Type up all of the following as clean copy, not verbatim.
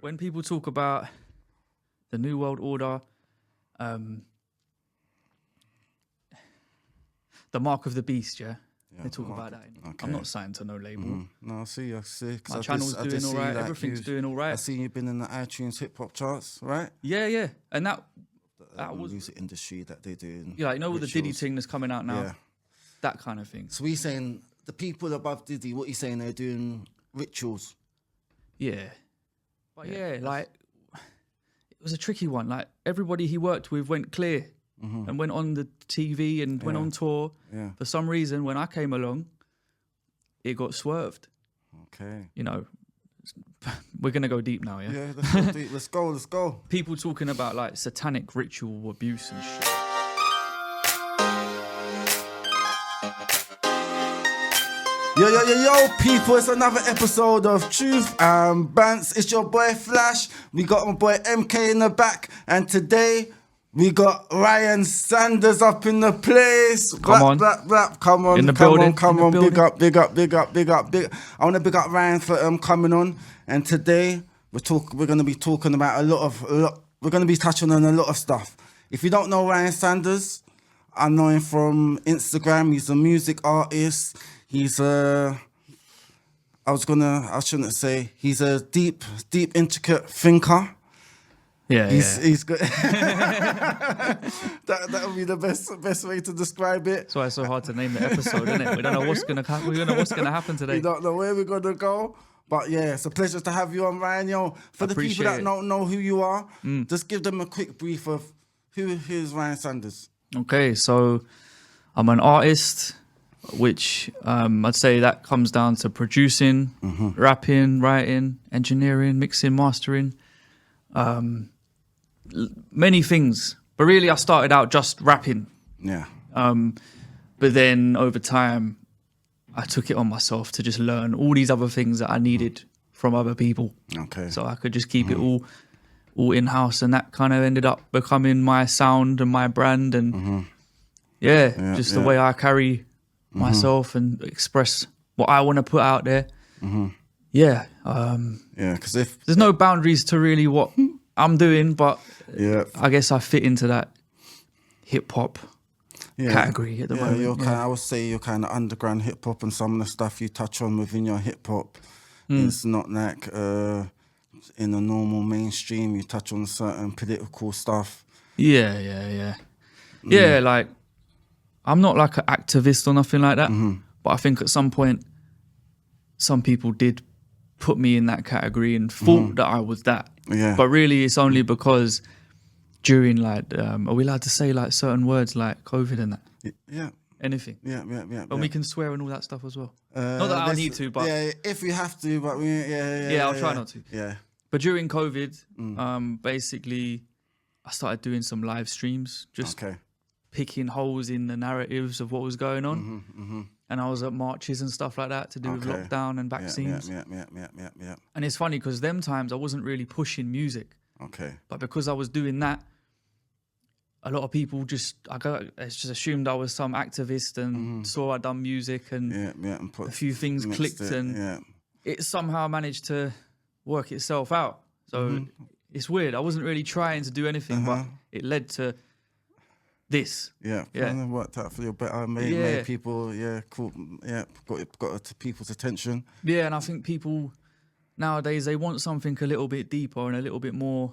when people talk about the New World Order, the mark of the beast, they talk about that. Okay. I'm not signed to no label. No, I see. My channel's doing all right. Everything's doing all right. I see you've been in the iTunes hip hop charts, right? Yeah. And that was music industry that they do. Yeah, like, you know, with the Diddy thing that's coming out now. Yeah. That kind of thing. So we saying the people above Diddy, what you saying they're doing rituals? Yeah. But like, it was a tricky one. Like, everybody he worked with went clear and went on the TV and went on tour. Yeah. For some reason, when I came along, it got swerved. Okay. You know, we're going to go deep now, yeah? Yeah, let's go deep. Let's go. People talking about, like, satanic ritual abuse and shit. Yo, people, it's another episode of Truth and Bantz. It's your boy Flash. We got my boy MK in the back. And today, we got Ryan Sanders up in the place. Come on. Come on. Big up. I want to big up Ryan for coming on. And today, we're going to be talking about we're going to be touching on a lot of stuff. If you don't know Ryan Sanders, I know him from Instagram. He's a music artist. He's I shouldn't say, he's a deep, intricate thinker. He's good. that would be the best way to describe it. That's why it's so hard to name the episode, isn't it? We don't know what's gonna happen today. We don't know where we're gonna go. But yeah, it's a pleasure to have you on, Ryan. Yo, for the people that don't know who you are, just give them a quick brief of who's Ryan Sanders. Okay, so I'm an artist, which I'd say that comes down to producing, rapping, writing, engineering, mixing, mastering, many things. But really, I started out just rapping. Yeah. But then over time, I took it on myself to just learn all these other things that I needed from other people. Okay. So I could just keep it all in-house, and that kind of ended up becoming my sound and my brand, and the way I carry myself and express what I want to put out there. Because if there's no boundaries to really what I'm doing, but I guess I fit into that hip hop category at the moment. I would say you're kind of underground hip hop, and some of the stuff you touch on within your hip hop is not like in the normal mainstream. You touch on certain political stuff. Yeah, like, I'm not like an activist or nothing like that, but I think at some point, some people did put me in that category and thought that I was that. Yeah. But really, it's only because during, like, are we allowed to say, like, certain words like COVID and that? Yeah. Anything. Yeah. And we can swear and all that stuff as well. Not that I need to, but... Yeah, if we have to, but I'll try not to. Yeah. But during COVID, basically, I started doing some live streams, just picking holes in the narratives of what was going on. And I was at marches and stuff like that to do with lockdown and vaccines. Yeah. And it's funny because them times I wasn't really pushing music. Okay. But because I was doing that, a lot of people just assumed I was some activist and saw I'd done music and and a few things clicked and it somehow managed to work itself out. So it's weird. I wasn't really trying to do anything, but it led to this. Yeah. Kind of worked out for your better. Made people, cool. Yeah, got to people's attention. Yeah, and I think people nowadays, they want something a little bit deeper and a little bit more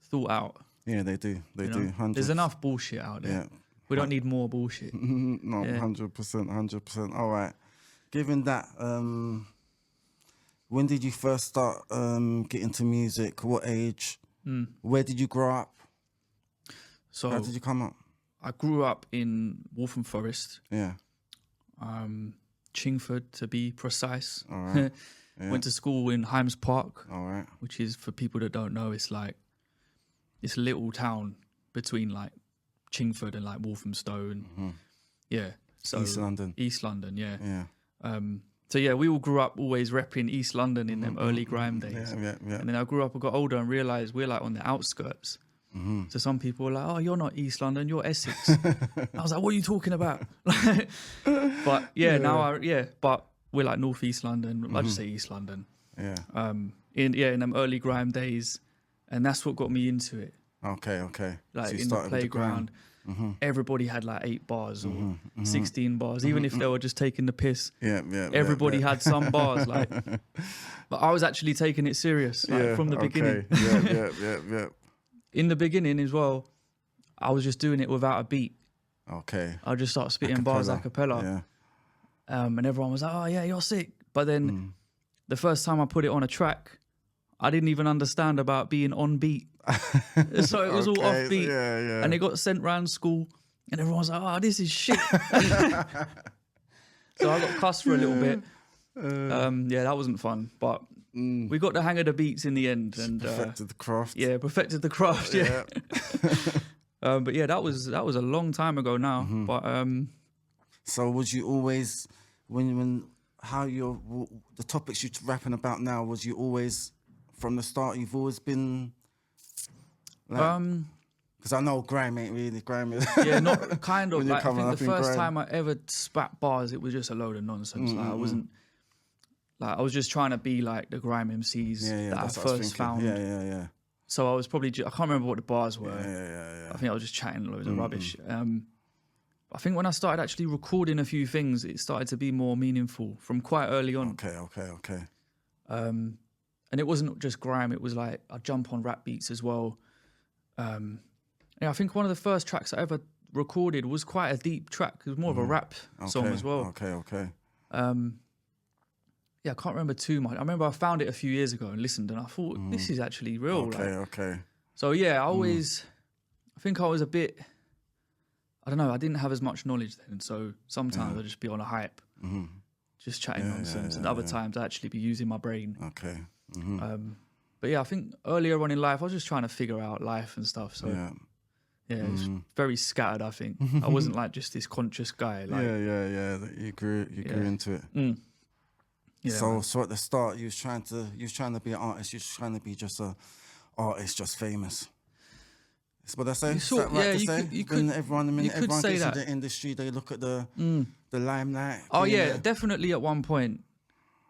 thought out. Yeah, they do. They do. 100%. There's enough bullshit out there. Yeah. We don't need more bullshit. No, 100%. All right. Given that, when did you first start getting into music? What age? Where did you grow up? So how did you come up? I grew up in Waltham Forest. Yeah. Chingford, to be precise. All right. Yeah. Went to school in Hymes Park. All right. Which is, for people that don't know, it's like this little town between like Chingford and like Walthamstow. Yeah. So East London. Yeah. So yeah, we all grew up always repping East London in them early grime days. Yeah. And then I grew up and got older and realised we're like on the outskirts. So some people were like, oh, you're not East London, you're Essex. I was like, what are you talking about? But but we're like North East London. I just say East London. Yeah. in them early grime days, and that's what got me into it. Okay. Like so you in the started with the grime. playground, everybody had like 8 bars or 16 bars, even if they were just taking the piss. Yeah. Everybody had some bars, like. But I was actually taking it serious, like from the beginning. Yeah. In the beginning as well, I was just doing it without a beat. Okay. I'll just start spitting bars a cappella. Yeah. And everyone was like, oh yeah, you're sick. But then the first time I put it on a track, I didn't even understand about being on beat. So it was all off beat. Yeah. And it got sent round school and everyone was like, oh, this is shit. So I got cussed for a little bit. Yeah, that wasn't fun. But we got the hang of the beats in the end. And perfected the craft. Yeah, perfected the craft, yeah. But yeah, that was a long time ago now. But so was you always the topics you're rapping about now, was you always from the start, you've always been like, because I know grime ain't really grime. Yeah, not kind of. Like, I think the first grime. time I ever spat bars, it was just a load of nonsense. Like I wasn't. Like I was just trying to be like the grime MCs that I first found. Yeah. So I was probably I can't remember what the bars were. Yeah. I think I was just chatting loads of rubbish. I think when I started actually recording a few things, it started to be more meaningful from quite early on. Okay. And it wasn't just grime. It was like I'd jump on rap beats as well. Yeah, I think one of the first tracks I ever recorded was quite a deep track. It was more of a rap song as well. Okay. Yeah, I can't remember too much. I remember I found it a few years ago and listened, and I thought this is actually real. Okay. So yeah, I think I was a bit. I don't know. I didn't have as much knowledge then, so sometimes I'd just be on a hype, just chatting nonsense, and other times I'd actually be using my brain. Okay. But yeah, I think earlier on in life, I was just trying to figure out life and stuff. So yeah, it was very scattered. I think I wasn't like just this conscious guy. Like, yeah. You grew into it. Yeah, so at the start, you was trying to be an artist. You was trying to be just a artist, just famous. That's what I say. Is that right to say? When everyone gets into the industry, they look at the limelight. Oh yeah, definitely. At one point,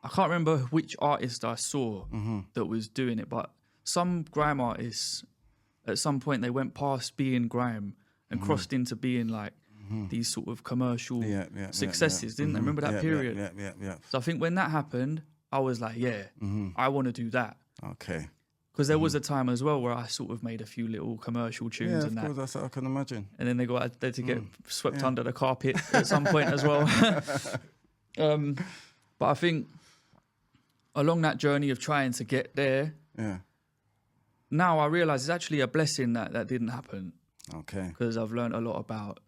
I can't remember which artist I saw that was doing it, but some grime artists, at some point, they went past being grime and crossed into being like these sort of commercial successes, didn't they? Remember that period? Yeah. So I think when that happened, I was like, I want to do that. Okay. Because there was a time as well where I sort of made a few little commercial tunes and that. Yeah, of course, I can imagine. And then they had to get swept under the carpet at some point as well. But I think along that journey of trying to get there, now I realise it's actually a blessing that didn't happen. Okay. Because I've learned a lot about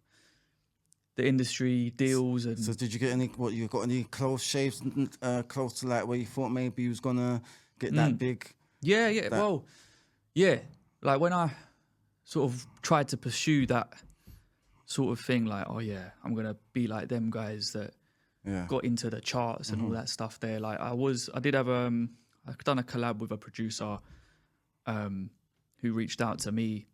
the industry deals. And so did you get you got any close shaves close to like where you thought maybe you was going to get that big? Yeah. Well, yeah. Like when I sort of tried to pursue that sort of thing, like, oh yeah, I'm going to be like them guys that got into the charts and all that stuff there. Like I did have I've done a collab with a producer who reached out to me,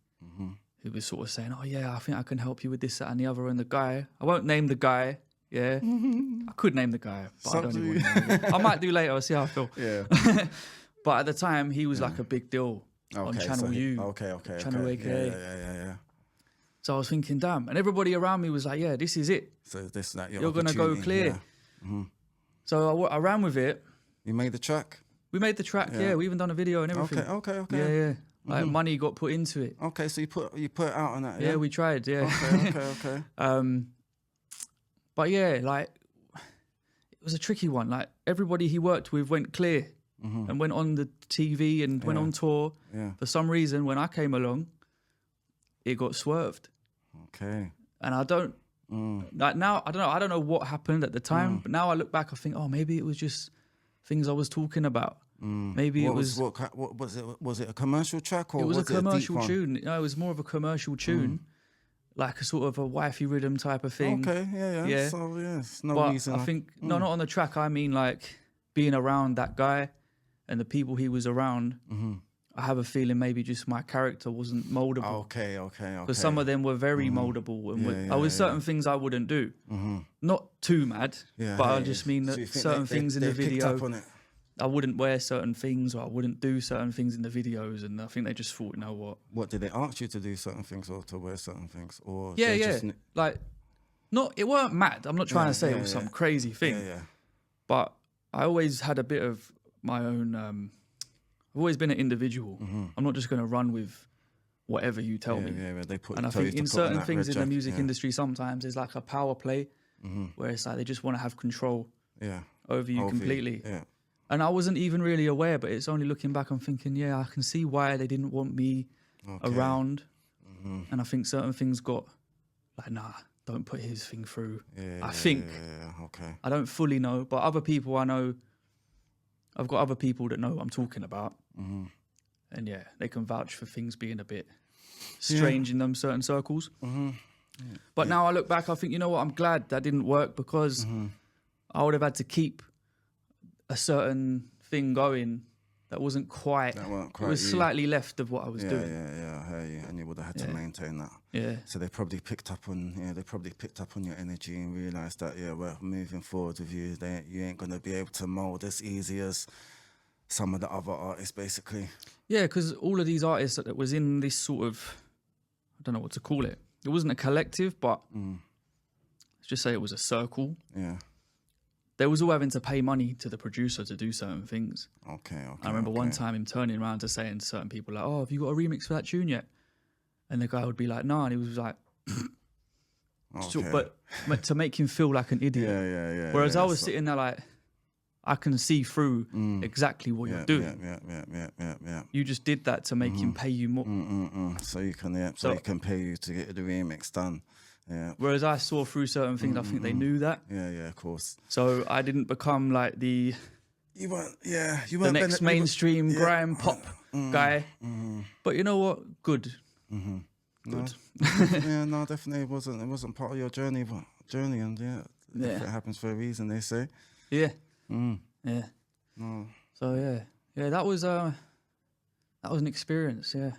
who was sort of saying, oh yeah, I think I can help you with this, that and the other. And the guy, I won't name the guy, I could name the guy, but I don't even want to name him. I might do later, I'll see how I feel. Yeah. But at the time, he was like a big deal on Channel U. Okay. Channel AKA. Yeah. So I was thinking, damn. And everybody around me was like, yeah, this is it. So you're going to go clear. Yeah. So I ran with it. You made the track? We made the track, yeah. We even done a video and everything. Okay. Yeah. Like money got put into it. Okay, so you put it out on that, yeah? Yeah, we tried, yeah. Okay. But yeah, like, it was a tricky one. Like, everybody he worked with went clear and went on the TV and went on tour. Yeah. For some reason, when I came along, it got swerved. Okay. And I don't, like now, I don't know what happened at the time, but now I look back, I think, oh, maybe it was just things I was talking about. Maybe what was it? Was it a commercial track or it was a commercial a deep tune? No, it was more of a commercial tune, like a sort of a wifey rhythm type of thing. Okay, yeah. So yes, no reason. I think no, not on the track. I mean, like being around that guy and the people he was around. I have a feeling maybe just my character wasn't moldable. Okay. Because some of them were very moldable, and I was certain things I wouldn't do. Not too mad, but I just mean that so certain things in the video. Picked up on it. I wouldn't wear certain things, or I wouldn't do certain things in the videos, and I think they just thought, you know what? What did they ask you to do certain things or to wear certain things, or Yeah, they yeah. just Like, it weren't mad. I'm not trying to say it was some crazy thing. Yeah. But I always had a bit of my own. I've always been an individual. I'm not just going to run with whatever you tell me. Yeah, they put. And I think in certain things in the music industry, sometimes there's like a power play, where it's like they just want to have control over you completely. Yeah. And I wasn't even really aware, but it's only looking back, I'm thinking, yeah, I can see why they didn't want me around. And I think certain things got like, nah, don't put his thing through. I think. Okay. I don't fully know, but other people I know, I've got other people that know what I'm talking about. And yeah, they can vouch for things being a bit strange in them certain circles. But now I look back, I think, you know what, I'm glad that didn't work, because I would have had to keep a certain thing going that wasn't quite, it was slightly left of what I was doing. Yeah, I hear you. And you would have had to maintain that. Yeah. So they probably picked up on your energy and realised that, we're moving forward with you. You ain't going to be able to mould as easy as some of the other artists, basically. Yeah, because all of these artists that was in this sort of, I don't know what to call it. It wasn't a collective, but let's just say it was a circle. Yeah. They was all having to pay money to the producer to do certain things. Okay. I remember one time him turning around to saying to certain people, like, oh, have you got a remix for that tune yet? And the guy would be like, no. And he was like, but to make him feel like an idiot. Yeah. Whereas I was sitting there like, I can see through exactly what you're doing. Yeah. You just did that to make him pay you more. So you can, so he can pay you to get the remix done. Yeah. Whereas I saw through certain things, I think they knew that. Yeah, of course. So I didn't become like the next mainstream grime pop guy. But you know what? Good. Good. No, definitely it wasn't part of your journey, and if it happens for a reason, they say. Yeah. Yeah. No. So yeah, that was an experience. Yeah.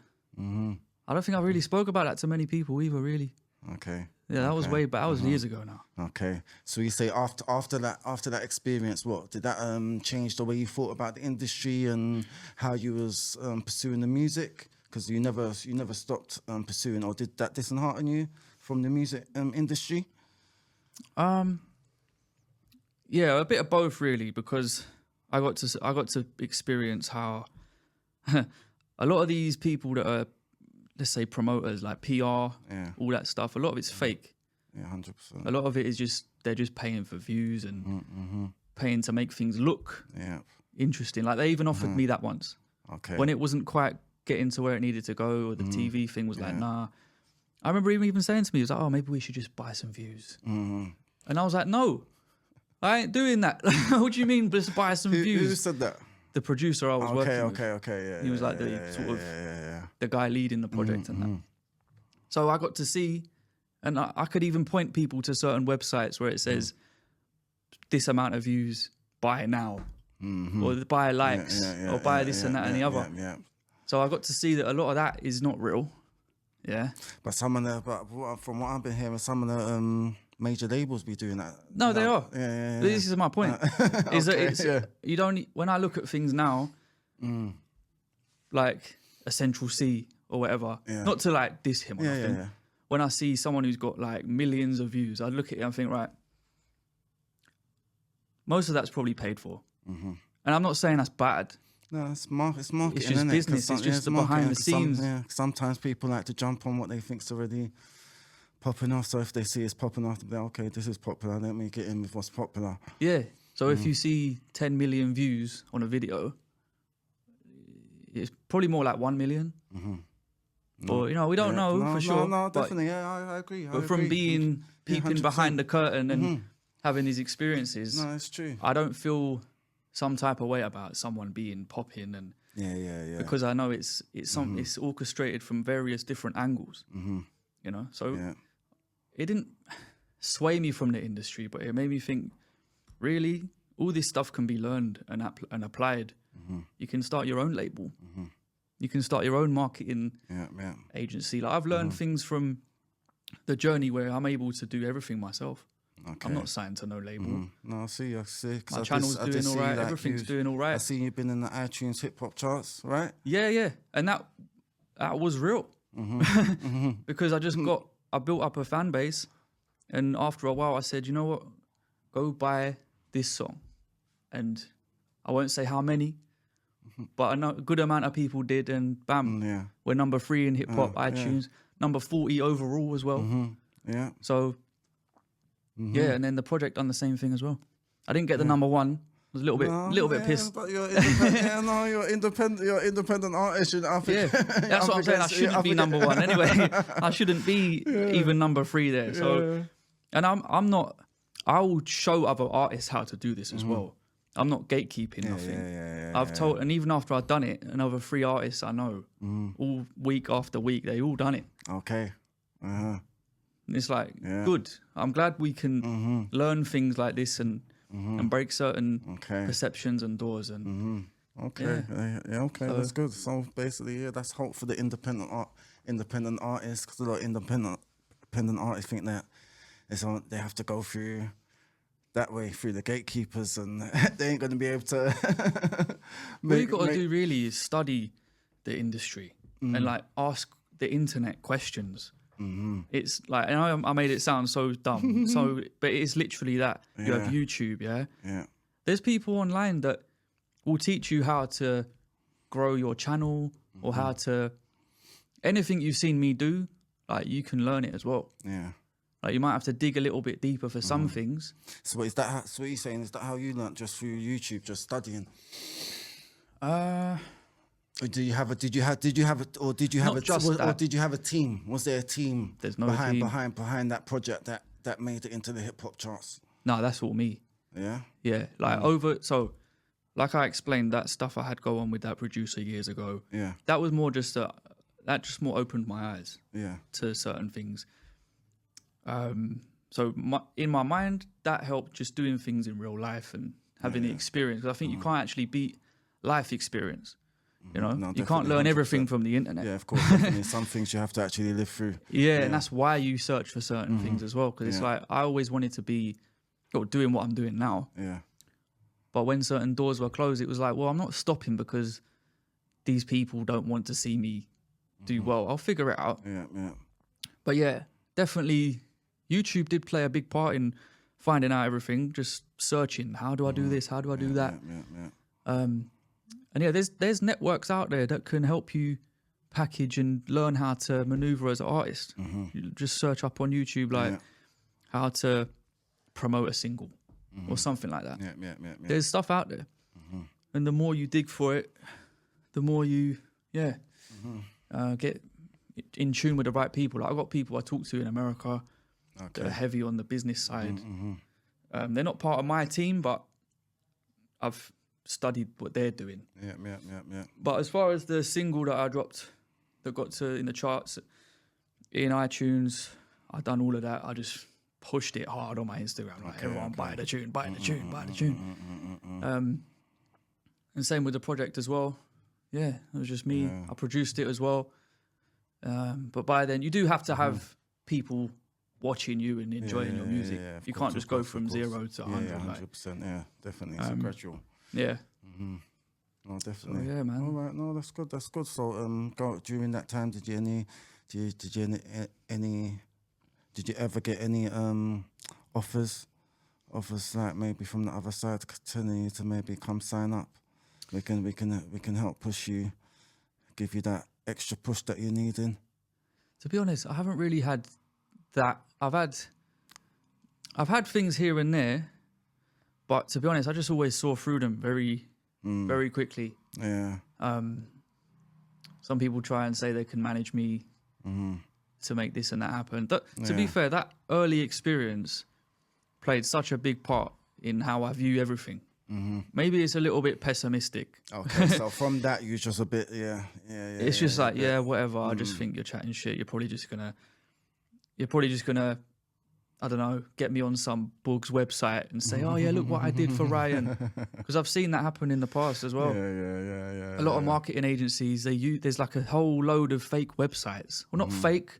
I don't think I really spoke about that to many people either. Really. Okay. Yeah, that was way back. That was years ago now. Okay. So you say after that experience, what did that change the way you thought about the industry and how you was pursuing the music? Because you never stopped pursuing, or did that dishearten you from the music industry? Yeah, a bit of both really, because I got to experience how a lot of these people that are, let's say, promoters, like PR, all that stuff, a lot of it's fake. Yeah, 100%. A lot of it is they're just paying for views and paying to make things look interesting. Like they even offered me that once. Okay. When it wasn't quite getting to where it needed to go, or the TV thing was like, nah. I remember him even saying to me, he was like, oh, maybe we should just buy some views. And I was like, no, I ain't doing that. What do you mean just buy some views? Who said that? The producer I was working with. Okay, yeah. He was like the guy leading the project and that. So I got to see, and I could even point people to certain websites where it says this amount of views, buy now, or buy likes, or buy this and that and the other. Yeah. So I got to see that a lot of that is not real. Yeah. But from what I've been hearing, some of the major labels be doing that. No, they are. Yeah. This is my point. Is that it's, you don't. When I look at things now, like a Central C or whatever, not to like diss him or nothing. Yeah. When I see someone who's got like millions of views, I look at it and think, right, most of that's probably paid for. And I'm not saying that's bad. No, it's marketing. It's just business. It's just the behind the scenes. Sometimes people like to jump on what they think's already popping off. So if they see it's popping off, they're okay, this is popular. Let me get in with what's popular. Yeah. So if you see 10 million views on a video, it's probably more like 1 million. Or, we don't know for sure. No, definitely. I agree. But from peeping behind the curtain and having these experiences, no, it's true. I don't feel some type of way about someone being popping and because I know it's orchestrated from various different angles. So it didn't sway me from the industry, but it made me think, really, all this stuff can be learned and applied. You can start your own label. You can start your own marketing agency. Like I've learned things from the journey where I'm able to do everything myself. I'm not signed to no label. No, I see. My channel's doing all right. Everything's doing all right. I see you've been in the iTunes hip hop charts, right? Yeah. And that was real. Because I built up a fan base. And after a while I said, you know what? Go buy this song. And I won't say how many, but a good amount of people did. And bam, we're number 3 in hip hop iTunes, number 40 overall as well. Yeah. So, yeah, and then the project done the same thing as well. I didn't get the number 1. I was a little bit pissed. But you're independent. You're independent. You're independent artist. That's what I'm saying. I shouldn't be number 1 anyway. I shouldn't be even number 3 there. So, and I'm not. I will show other artists how to do this as well. I'm not gatekeeping nothing. I've told, and even after I've done it, another 3 artists I know, all week after week, they all done it. Okay. It's like good. I'm glad we can learn things like this and break certain perceptions and doors and. Okay. Okay. That's good. So basically, that's hope for the independent artists, because a lot of independent artists think that they have to go through that way, through the gatekeepers, and they ain't going to be able to. What you got to do really is study the industry and like ask the internet questions. It's like, I made it sound so dumb, but it's literally that. You have YouTube, yeah. There's people online that will teach you how to grow your channel or how to anything you've seen me do. Like you can learn it as well. Yeah. Like you might have to dig a little bit deeper for some things. So is that? So what you're saying, is that how you learnt, just through YouTube, just studying? Did you have a team? Was there a team? There's no behind that project that made it into the hip hop charts? No, that's all me. Yeah. Yeah, like like I explained, that stuff I had go on with that producer years ago. Yeah. That was more just that just more opened my eyes. Yeah. To certain things. So in my mind, that helped just doing things in real life and having the experience. Because I think you can't actually beat life experience. You know, No, you can't learn 100%. everything from the internet. Yeah, of course. Definitely. Some things you have to actually live through. Yeah, and that's why you search for certain things as well. Because it's like, I always wanted to be doing what I'm doing now. Yeah. But when certain doors were closed, it was like, well, I'm not stopping because these people don't want to see me do well. I'll figure it out. Yeah. But yeah, definitely YouTube did play a big part in finding out everything, just searching, how do I do this? How do I do that? And yeah, there's networks out there that can help you package and learn how to maneuver as an artist. You just search up on YouTube, like how to promote a single or something like that. There's stuff out there. And the more you dig for it, the more you, get in tune with the right people. Like I've got people I talk to in America that are heavy on the business side. They're not part of my team, but I've studied what they're doing. But as far as the single that I dropped that got to in the charts in iTunes, I've done all of that. I just pushed it hard on my Instagram. Like everyone buy the tune, buy the tune, buy the tune. And same with the project as well. Yeah, it was just me. I produced it as well. But by then you do have to have people watching you and enjoying your music. You can't just go from 0 to 100. Yeah, 100%. Yeah, definitely. It's a gradual. Yeah. No, definitely. So, yeah, man. All right. No, that's good. That's good. So, during that time, did you ever get any offers like maybe from the other side telling you to maybe come sign up? We can help push you, give you that extra push that you're needing. To be honest, I haven't really had that. I've had things here and there, but to be honest, I just always saw through them very quickly. Yeah. Some people try and say they can manage me to make this and that happen. To be fair, that early experience played such a big part in how I view everything. Maybe it's a little bit pessimistic. Okay, so from that, you're just a bit, It's just like, whatever. I just think you're chatting shit. You're probably just gonna, I don't know, get me on some Bug's website and say, oh yeah, look what I did for Ryan. Because I've seen that happen in the past as well. Yeah. A lot of marketing agencies, there's like a whole load of fake websites. Well, not fake,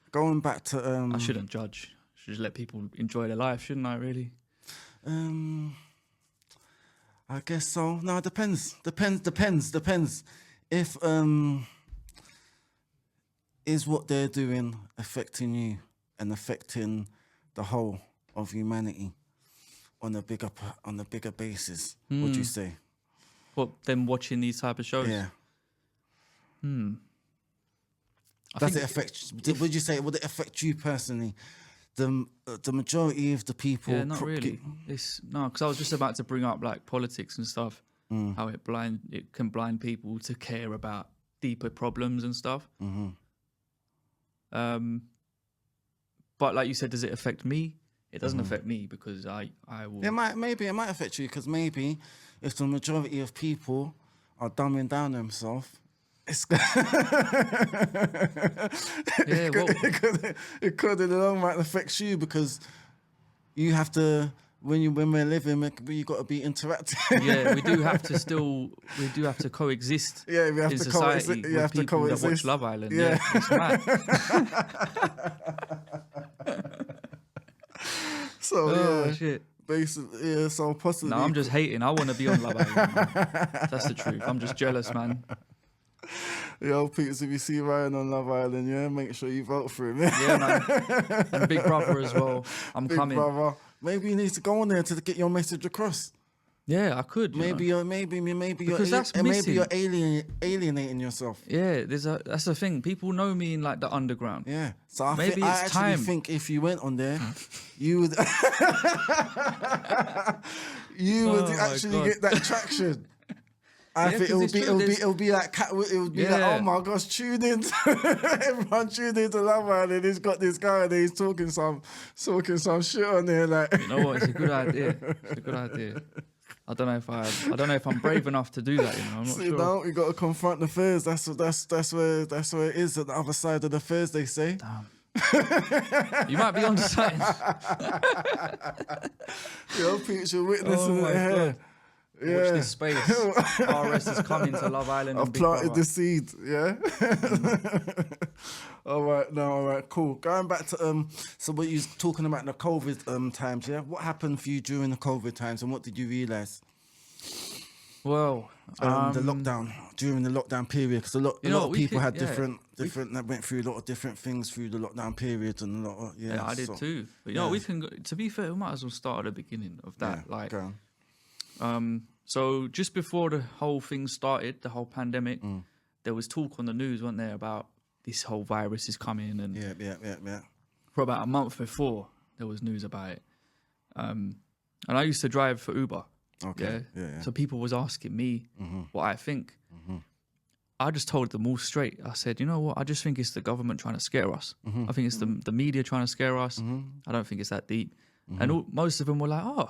going back to I shouldn't judge. I should just let people enjoy their life, shouldn't I? Really? I guess so. No, it depends. If is what they're doing affecting you and affecting the whole of humanity on a bigger basis? Would you say? What, them watching these type of shows? Yeah. Would Would you say would it affect you personally? The majority of the people. Yeah, not really. No, because I was just about to bring up like politics and stuff. How it can blind people to care about deeper problems and stuff. But like you said, does it affect me? It doesn't affect me because I will. It might affect you because maybe if the majority of people are dumbing down themselves, it's it could in the long run affect you because you have to when we're living, you got to be interacting. Yeah, we do have to coexist. Yeah, we have in to society coexist. You with have to people coexist. that watch Love Island. Yeah. It's mad. So shit. Basically, yeah. So possibly. No, I'm just hating. I want to be on Love Island. Man. That's the truth. I'm just jealous, man. Yo, Peter, if you see Ryan on Love Island, yeah, make sure you vote for him. Yeah, man. And Big Brother as well. I'm Big coming. Brother. Maybe you need to go on there to get your message across. Yeah, I could. Maybe you're alienating yourself. Yeah, that's the thing. People know me in like the underground. Yeah, so I think if you went on there, you would actually get that traction. I think it'll be like oh my gosh, tune in, everyone tune into Love Island. He's got this guy and he's talking some shit on there. Like, you know what? It's a good idea. I don't know if I'm brave enough to do that. You know, I'm not sure. No, you got to confront the fears. That's where it is at the other side of the fears. They say. Damn. You might be onto something. Yo, Peach, you're witnessing it here. Yeah. Watch this space. RS is coming to Love Island. I've planted the seed. Yeah. All right, cool. Going back to so what you was talking about the COVID times. Yeah, what happened for you during the COVID times, and what did you realise? Well, the lockdown during the lockdown period, because a lot of people had different that went through a lot of different things through the lockdown period, and a lot of yeah, I did too. But you know, we can go, to be fair, we might as well start at the beginning of that. So just before the whole thing started, the whole pandemic, there was talk on the news, wasn't there, about this whole virus is coming, and yeah. For about a month before, there was news about it. And I used to drive for Uber. Okay. Yeah. So people was asking me what I think. I just told them all straight. I said, you know what? I just think it's the government trying to scare us. I think it's the media trying to scare us. I don't think it's that deep. And most of them were like, oh,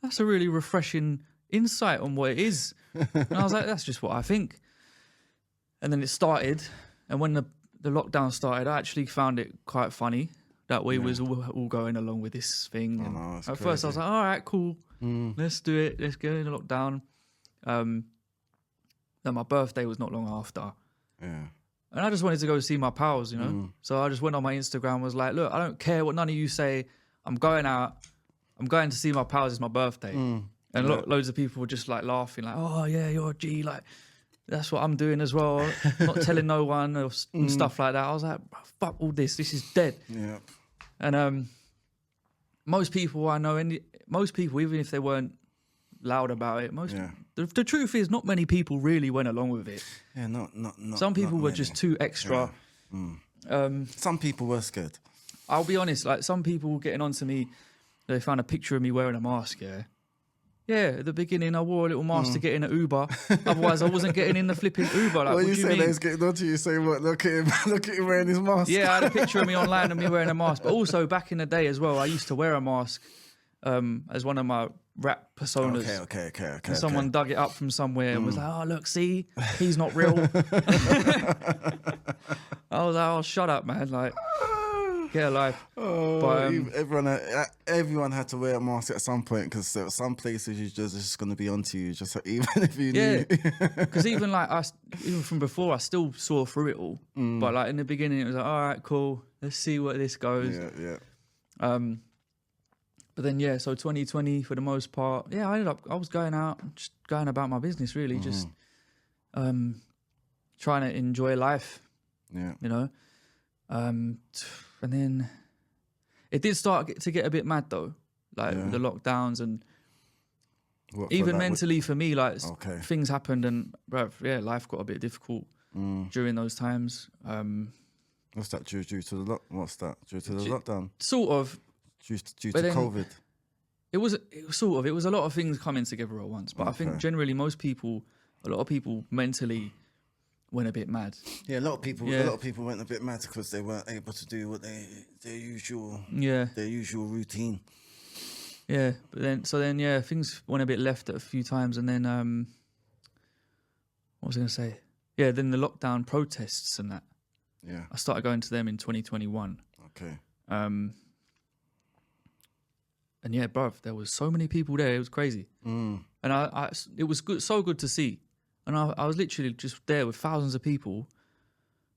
that's a really refreshing insight on what it is. And I was like, that's just what I think. And then it started. And when the lockdown started, I actually found it quite funny that we was all going along with this thing. And at first I was like, all right, cool. Let's do it. Let's get in the lockdown. Then my birthday was not long after. Yeah. And I just wanted to go see my pals, you know? So I just went on my Instagram, was like, look, I don't care what none of you say. I'm going out. I'm going to see my pals. It's my birthday. And loads of people were just like laughing, like, oh yeah, you're a G. Like, that's what I'm doing as well. Not telling no one or stuff like that. I was like, fuck all this. This is dead. Yeah. And most people I know, most people, even if they weren't loud about it, the truth is not many people really went along with it. Yeah, not some people were just too extra. Some people were scared. I'll be honest, like some people were getting on to me, they found a picture of me wearing a mask, Yeah, at the beginning I wore a little mask to get in an Uber. Otherwise I wasn't getting in the flipping Uber. Like, what you do say mean? they was getting on to you saying, what, look at him wearing his mask. Yeah, I had a picture of me online of me wearing a mask. But also back in the day as well, I used to wear a mask as one of my rap personas. Okay. And someone dug it up from somewhere and was like, oh, look, see, he's not real. I was like, oh, shut up, man. Like, Get a life. Oh, But, everyone had to wear a mask at some point because there were some places it's just going to be onto you, just even if you knew. Because even from before, I still saw through it all. But like in the beginning, it was like, all right, cool, let's see where this goes. Yeah. But then so 2020 for the most part, I was going out, just going about my business really, just trying to enjoy life. Yeah. You know, and then it did start to get a bit mad though, like the lockdowns and even mentally for me, like things happened and life got a bit difficult during those times. What's that due to the lockdown? Sort of. Due to COVID. It was a lot of things coming together at once, but I think generally a lot of people mentally went a bit mad. Yeah, a lot of people went a bit mad because they weren't able to do what their usual routine. Yeah, but then things went a bit left at a few times, and then what was I going to say? Yeah, then the lockdown protests and that. Yeah, I started going to them in 2021. Okay. And yeah, bruv, there was so many people there. It was crazy. And it was good, so good to see. And I was literally just there with thousands of people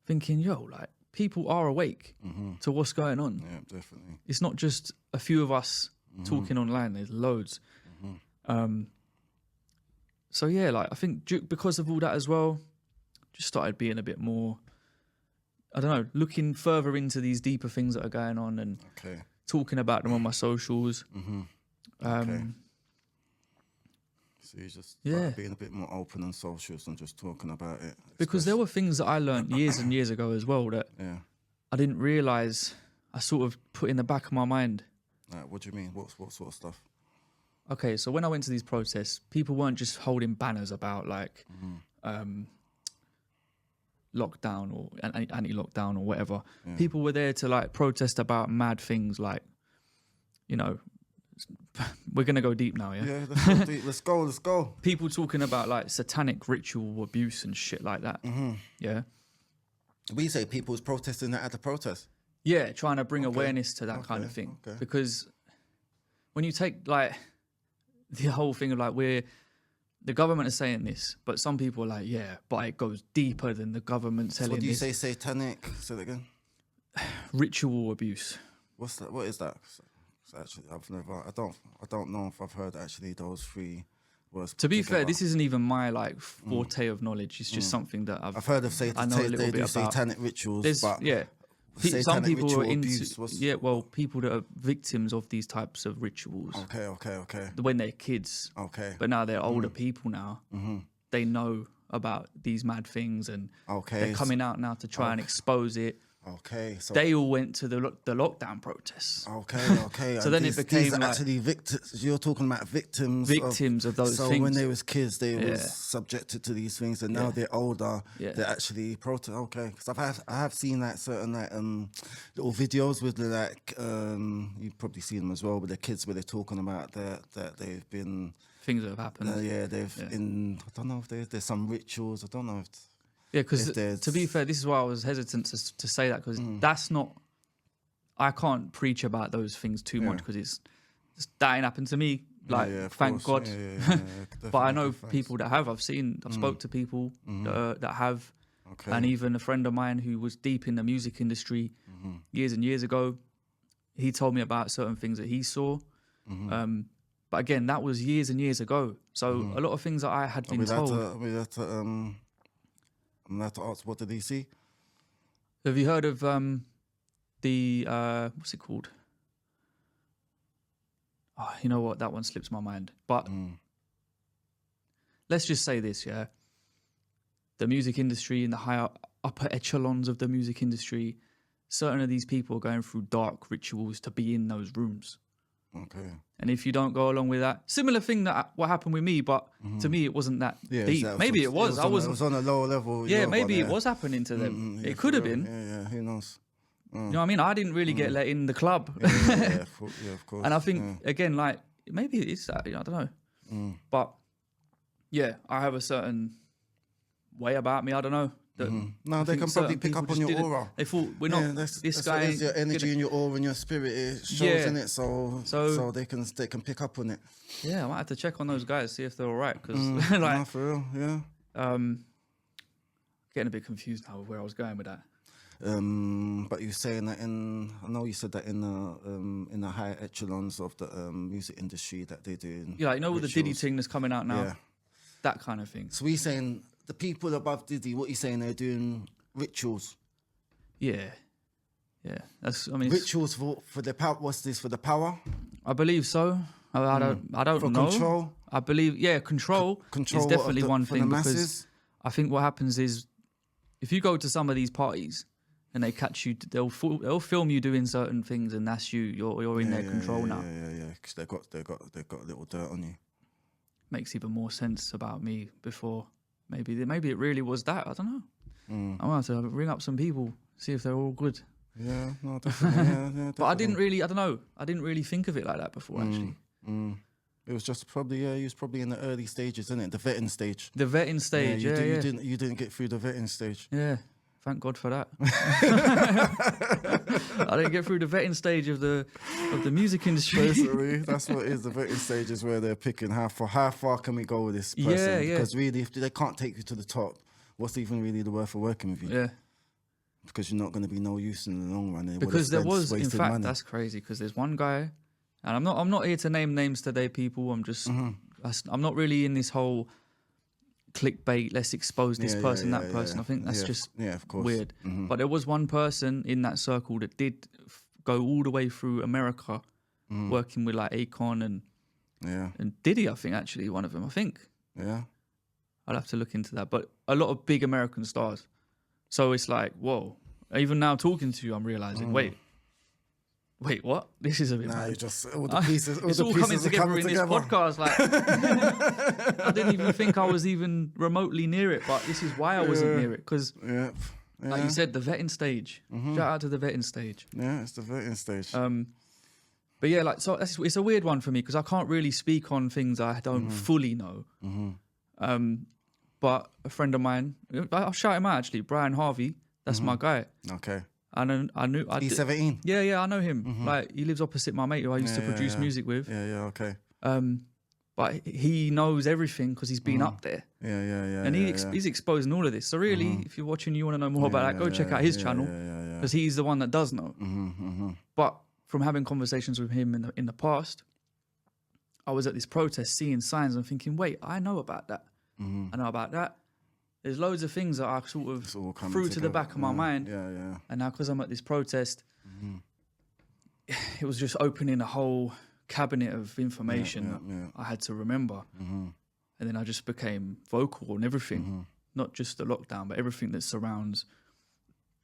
thinking, like, people are awake to what's going on. Yeah, definitely. It's not just a few of us talking online. There's loads. So yeah, like, I think because of all that as well, just started being a bit more, I don't know, looking further into these deeper things that are going on and talking about them on my socials. So you just started being a bit more open on socials and just talking about it. Because there were things that I learned years and years ago as well that I didn't realise I sort of put in the back of my mind. What do you mean? What sort of stuff? Okay, so when I went to these protests, people weren't just holding banners about like lockdown or anti-lockdown or whatever. People were there to like protest about mad things like, you know, we're going to go deep now, yeah? Yeah, let's go deep. Let's go. People talking about like satanic ritual abuse and shit like that. Yeah. We say people was protesting that at the protest. Yeah, trying to bring awareness to that kind of thing. Because when you take like the whole thing of like the government is saying this, but some people are like, yeah, but it goes deeper than the government telling this. What do you say satanic? Say that again. Ritual abuse. What's that? What is that? Actually, I don't know if I've heard actually those three words. To be fair, this isn't even my like forte of knowledge. It's just something that I've heard of satanic rituals, but some people are into people that are victims of these types of rituals. Okay. When they're kids. Okay. But now they're older people now. They know about these mad things and they're coming out now to try and expose it. Okay, so they all went to the lockdown protests. Okay. So then it became like actually victims. You're talking about victims of those things. So when they was kids, they were subjected to these things, and now they're older. They're actually protest. Okay, because I have seen that certain like little videos with like you've probably seen them as well with the kids where they're talking about that they've been things that have happened. I don't know if there's some rituals. I don't know if. Yeah, because to be fair, this is why I was hesitant to say that, because that's not. I can't preach about those things too much because that ain't happened to me. Like, thank God. But I know people that have. I've spoke to people that have, and even a friend of mine who was deep in the music industry years and years ago. He told me about certain things that he saw. But again, that was years and years ago. So a lot of things that I had been told. I'm allowed to ask, what did he see? Have you heard of the what's it called? Oh, you know what? That one slips my mind. But let's just say this, yeah. The music industry and the higher upper echelons of the music industry, certain of these people are going through dark rituals to be in those rooms. Okay. And if you don't go along with that, similar thing that what happened with me, but to me it wasn't that deep. Maybe it was. It was on a lower level. Yeah, maybe it was happening to them. It could have been. Yeah, who knows? You know what I mean? I didn't really get let in the club. Yeah, of course. And I think again, like maybe it's that. I don't know. But yeah, I have a certain way about me. I don't know. No, they can probably pick up on your aura. They thought we're not. This guy is your energy and your aura and your spirit. It shows in it, so they can pick up on it. Yeah, I might have to check on those guys, see if they're all right. Because no, for real, yeah. Getting a bit confused now with where I was going with that. But you're saying that I know you said that in the higher echelons of the music industry that they do. Yeah, you know, with the Diddy thing that's coming out now, that kind of thing. So we're saying the people above Diddy, what you saying they're doing rituals? Yeah. That's, I mean, rituals for the power. What's this, for the power? I believe so. I don't for know. Control. I believe control is definitely one thing, because I think what happens is if you go to some of these parties and they catch you, they'll film you doing certain things, and that's you. You're in their control now. Yeah. Because they've got a little dirt on you. Makes even more sense about me before. Maybe it really was that. I don't know. I want to ring up some people, see if they're all good. Yeah, no, definitely. Definitely. But I didn't really think of it like that before, actually. It was just probably, he was probably in the early stages, isn't it? The vetting stage. The vetting stage, You didn't get through the vetting stage. Yeah, thank God for that. I didn't get through the vetting stage of the music industry. Basically, that's what it is. The vetting stage is where they're picking how far can we go with this person? Yeah. Because really, if they can't take you to the top, what's even really the worth of working with you? Yeah. Because you're not going to be no use in the long run. Because there was, in fact, money. That's crazy. Because there's one guy, and I'm not here to name names today, people. I'm just, I'm not really in this whole clickbait. Let's expose this person, that person. I think that's just of course. weird. But there was one person in that circle that did go all the way through America, working with like Akon and Diddy. I think actually one of them. I think. Yeah. I'll have to look into that. But a lot of big American stars. So it's like, whoa. Even now talking to you, I'm realizing, wait, what? This is a bit mad. You just all the pieces. It's all coming together in this podcast. Like, I didn't even think I was even remotely near it, but this is why I wasn't near it. Because, like you said, the vetting stage. Shout out to the vetting stage. Yeah, it's the vetting stage. But yeah, like, so it's a weird one for me because I can't really speak on things I don't fully know. But a friend of mine, I'll shout him out actually, Brian Harvey. That's my guy. Okay. I knew. He's 17. Yeah, I know him. Like he lives opposite my mate who I used to produce music with. Yeah, okay. But he knows everything because he's been up there. Yeah. And he's exposing all of this. So really, if you're watching, you want to know more about that, go check out his channel because he's the one that does know. But from having conversations with him in the past, I was at this protest seeing signs and thinking, wait, I know about that. I know about that. There's loads of things that I sort of threw to the back of my mind. Yeah. And now because I'm at this protest, it was just opening a whole cabinet of information I had to remember. And then I just became vocal on everything, not just the lockdown, but everything that surrounds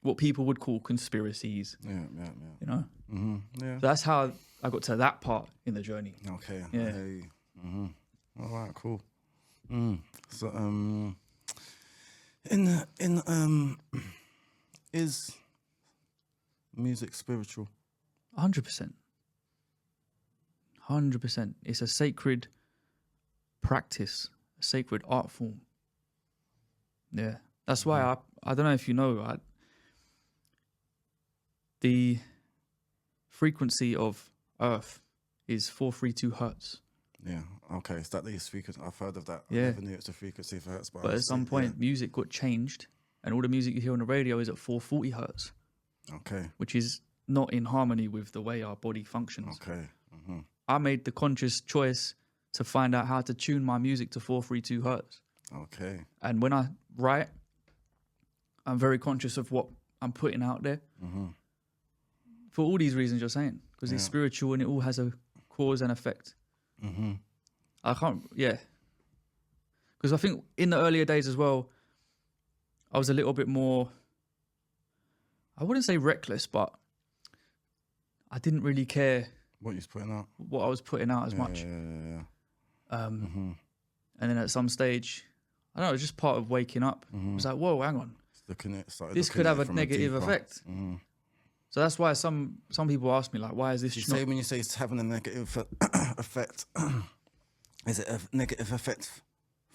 what people would call conspiracies. You know? So that's how I got to that part in the journey. Okay. Yeah. All right, cool. So, is music spiritual? 100%. 100%. It's a sacred practice, a sacred art form. Yeah. That's why I don't know if you know, the frequency of Earth is 432 hertz. Yeah, okay. Is that the frequency? I've heard of that. Yeah. I never knew it's a frequency of hertz. But at some point, music got changed, and all the music you hear on the radio is at 440 hertz. Okay. Which is not in harmony with the way our body functions. Okay. I made the conscious choice to find out how to tune my music to 432 hertz. Okay. And when I write, I'm very conscious of what I'm putting out there. For all these reasons you're saying, because it's spiritual and it all has a cause and effect. I can't, because I think in the earlier days as well, I was a little bit more, I wouldn't say reckless, but I didn't really care what you was putting out, what I was putting out as much. And then at some stage, I don't know, it was just part of waking up. It was like, whoa, hang on, this could have a negative effect. So that's why some people ask me, like, why is this? When you say it's having a negative effect, is it a negative effect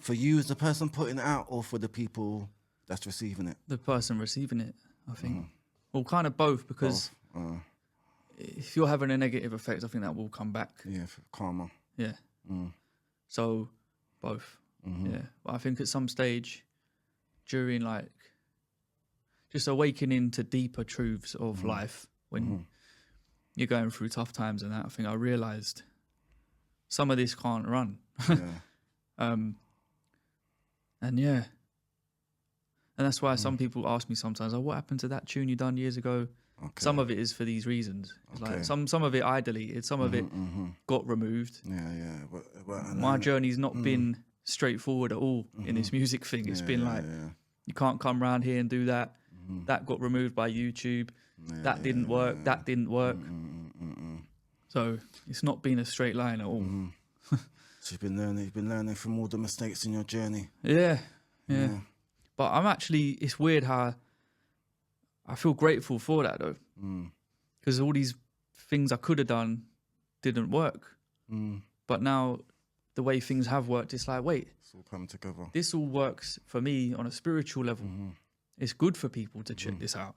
for you as the person putting it out, or for the people that's receiving it? The person receiving it, I think. Well, kind of both, because if you're having a negative effect, I think that will come back. Yeah, for karma. Yeah. So both. Yeah. But I think at some stage during like just awakening to deeper truths of life when you're going through tough times and that, I think I realised some of this can't run. And yeah. And that's why some people ask me sometimes, oh, what happened to that tune you done years ago? Okay. Some of it is for these reasons. It's like some of it I deleted, some of it got removed. My journey's not been straightforward at all in this music thing. It's been like, you can't come around here and do that. That got removed by YouTube. That didn't work. That didn't work. So it's not been a straight line at all. So you've been learning from all the mistakes in your journey. Yeah. But I'm actually, it's weird how I feel grateful for that though. Because all these things I could have done didn't work. But now the way things have worked, it's like, wait. It's all come together. This all works for me on a spiritual level. It's good for people to check this out.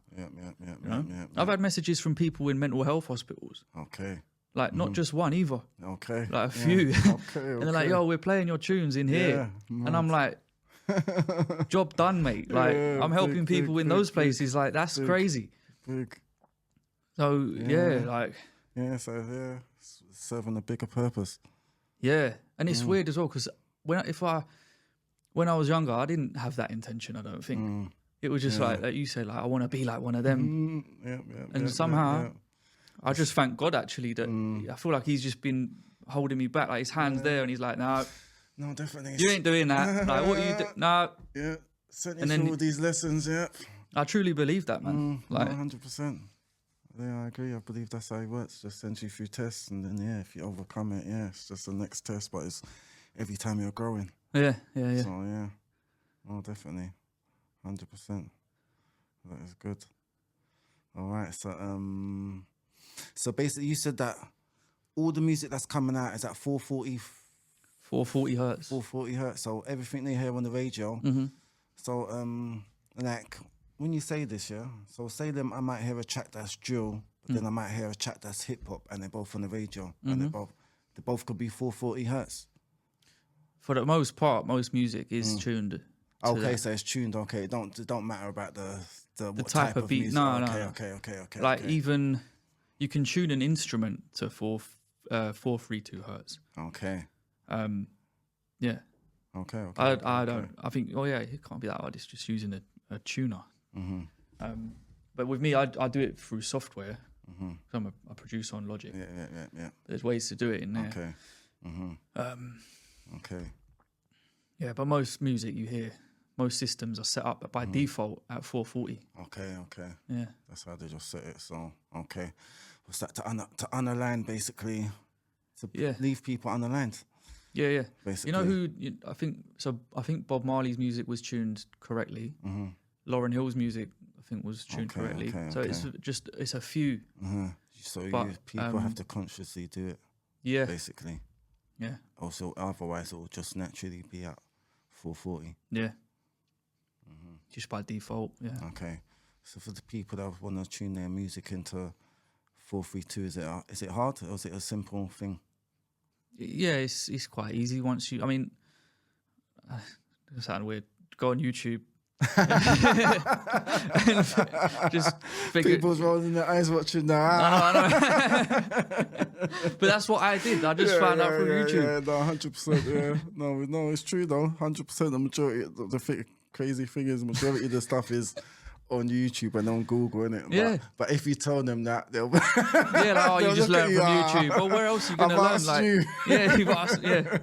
I've had messages from people in mental health hospitals. Okay. Like not just one either. Okay. Like a few. And they're like, yo, we're playing your tunes in here. And I'm like, job done, mate. Like I'm helping people in those places. Like that's crazy. So serving a bigger purpose. Yeah, and it's weird as well because when I was younger, I didn't have that intention. I don't think it was just like you said, like I want to be like one of them. And somehow, I just thank God actually that I feel like He's just been holding me back. Like His hands there, and He's like, no, definitely. You ain't doing that. Like, what are you doing? No. Yeah. Sent you through all these lessons, I truly believe that, man. Like 100%. Yeah, I agree. I believe that's how it works. Just sends you through tests, and then if you overcome it, it's just the next test. But it's every time you're growing. Yeah. So definitely, 100%. That is good. All right. So basically, you said that all the music that's coming out is at 440 hertz. 440 hertz. So everything they hear on the radio. So like when you say this, so say them, I might hear a track that's drill, but then I might hear a track that's hip hop, and they're both on the radio, and they both could be 440 hertz. For the most part, most music is tuned. Okay, so it's tuned. Okay, it don't matter about the what type of beat. Music. No. Okay. Like even you can tune an instrument to 432 hertz. Okay. Yeah. Okay. I don't. I think. Oh yeah, it can't be that hard. It's just using a tuner. But with me, I do it through software. So I'm a producer on Logic. Yeah. There's ways to do it in there. Okay. Okay. Yeah, but most music you hear, most systems are set up by default at 440. Okay. Yeah. That's how they just set it. So okay. What's that to unalign basically? To leave people unaligned. Yeah. Basically. You know who I think Bob Marley's music was tuned correctly. Lauryn Hill's music I think was tuned correctly. So it's a few. So people have to consciously do it. Yeah. Basically. Yeah. Also, otherwise it will just naturally be at 440. Yeah. Just by default. Yeah. Okay. So for the people that want to tune their music into 432, is it hard or is it a simple thing? Yeah, it's quite easy once you. I mean, it sounds weird. Go on YouTube. Just figure. People's rolling their eyes watching that. I know. But that's what I did. I just found out from YouTube. Yeah, no, 100%. No, it's true though. 100%. The majority of the crazy thing is, majority of the stuff is on YouTube and on Google, innit? Yeah. But if you tell them that, they'll you just learn from YouTube. Well, where else are you gonna learn? Like, you've asked. Yeah.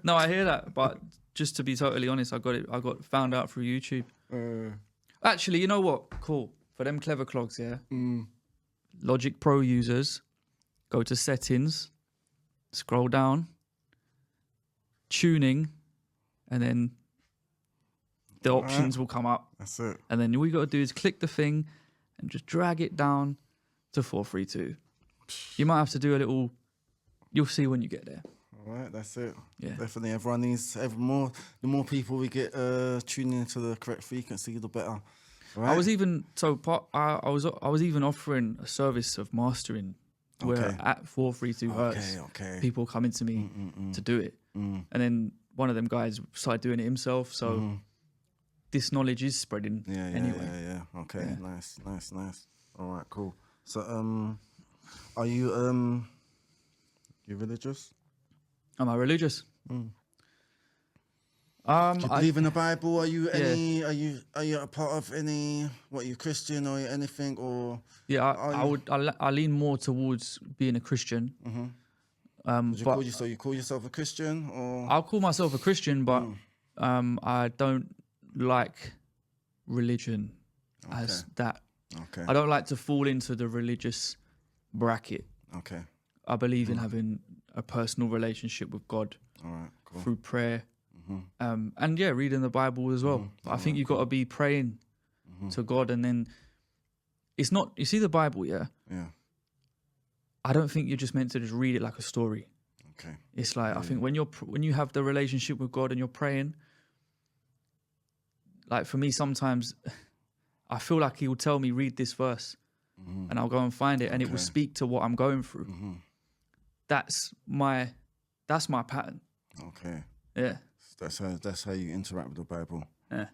No, I hear that, but just to be totally honest, I got found out through YouTube. Actually, you know what? Cool. For them clever clogs, Logic Pro users, go to settings, scroll down, tuning, and then the options will come up. That's it. And then all you got to do is click the thing and just drag it down to 432. You might have to do a little. You'll see when you get there. All right, that's it. Yeah. Definitely, everyone needs the more people we get tuning into the correct frequency, the better. Right? I was even I was even offering a service of mastering where at 432 hertz, people coming to me to do it, and then one of them guys started doing it himself. So this knowledge is spreading anyway. Yeah. Okay, yeah. Nice. All right, cool. So, are you religious? Am I religious? Do you believe in the Bible? Are you Yeah. Are you a part of any? What, are you Christian or anything? Or yeah, I lean more towards being a Christian. you call yourself a Christian, or I'll call myself a Christian, but I don't like religion as that. Okay. I don't like to fall into the religious bracket. Okay. I believe in having a personal relationship with God through prayer. And reading the Bible as well. I think you've got to be praying to God, and then it's not. You see the Bible, yeah. I don't think you're just meant to just read it like a story. Okay. It's like I think when you have the relationship with God and you're praying. Like for me, sometimes I feel like He will tell me read this verse, and I'll go and find it, and it will speak to what I'm going through. That's my pattern. Okay. Yeah. That's how you interact with the Bible. Yeah.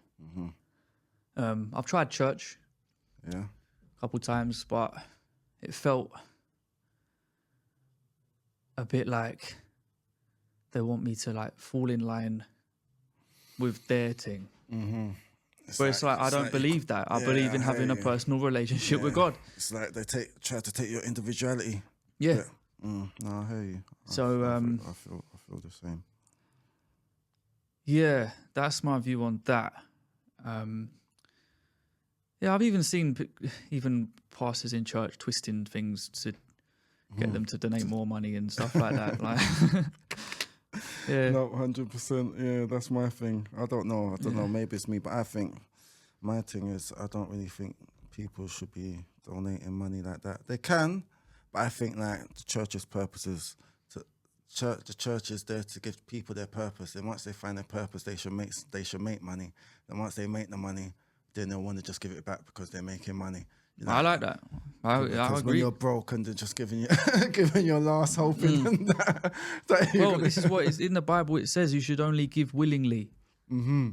I've tried church. Yeah. A couple times, but it felt a bit like they want me to like fall in line with their thing. It's like I don't believe that. I believe in having a personal relationship with God. It's like they try to take your individuality. Yeah. No, I hear you. So I feel the same. Yeah, that's my view on that. I've even seen even pastors in church twisting things to get them to donate more money and stuff like that. Like, yeah, no, 100%. Yeah, that's my thing. I don't know. Maybe it's me, but I think my thing is I don't really think people should be donating money like that. They can, but I think like the church's purpose is the church is there to give people their purpose, and once they find their purpose, they should make money. And once they make the money, then they'll want to just give it back because they're making money. You know? I like that. I agree. When you're broke and they're just giving your last hoping and that this is what is in the Bible. It says you should only give willingly.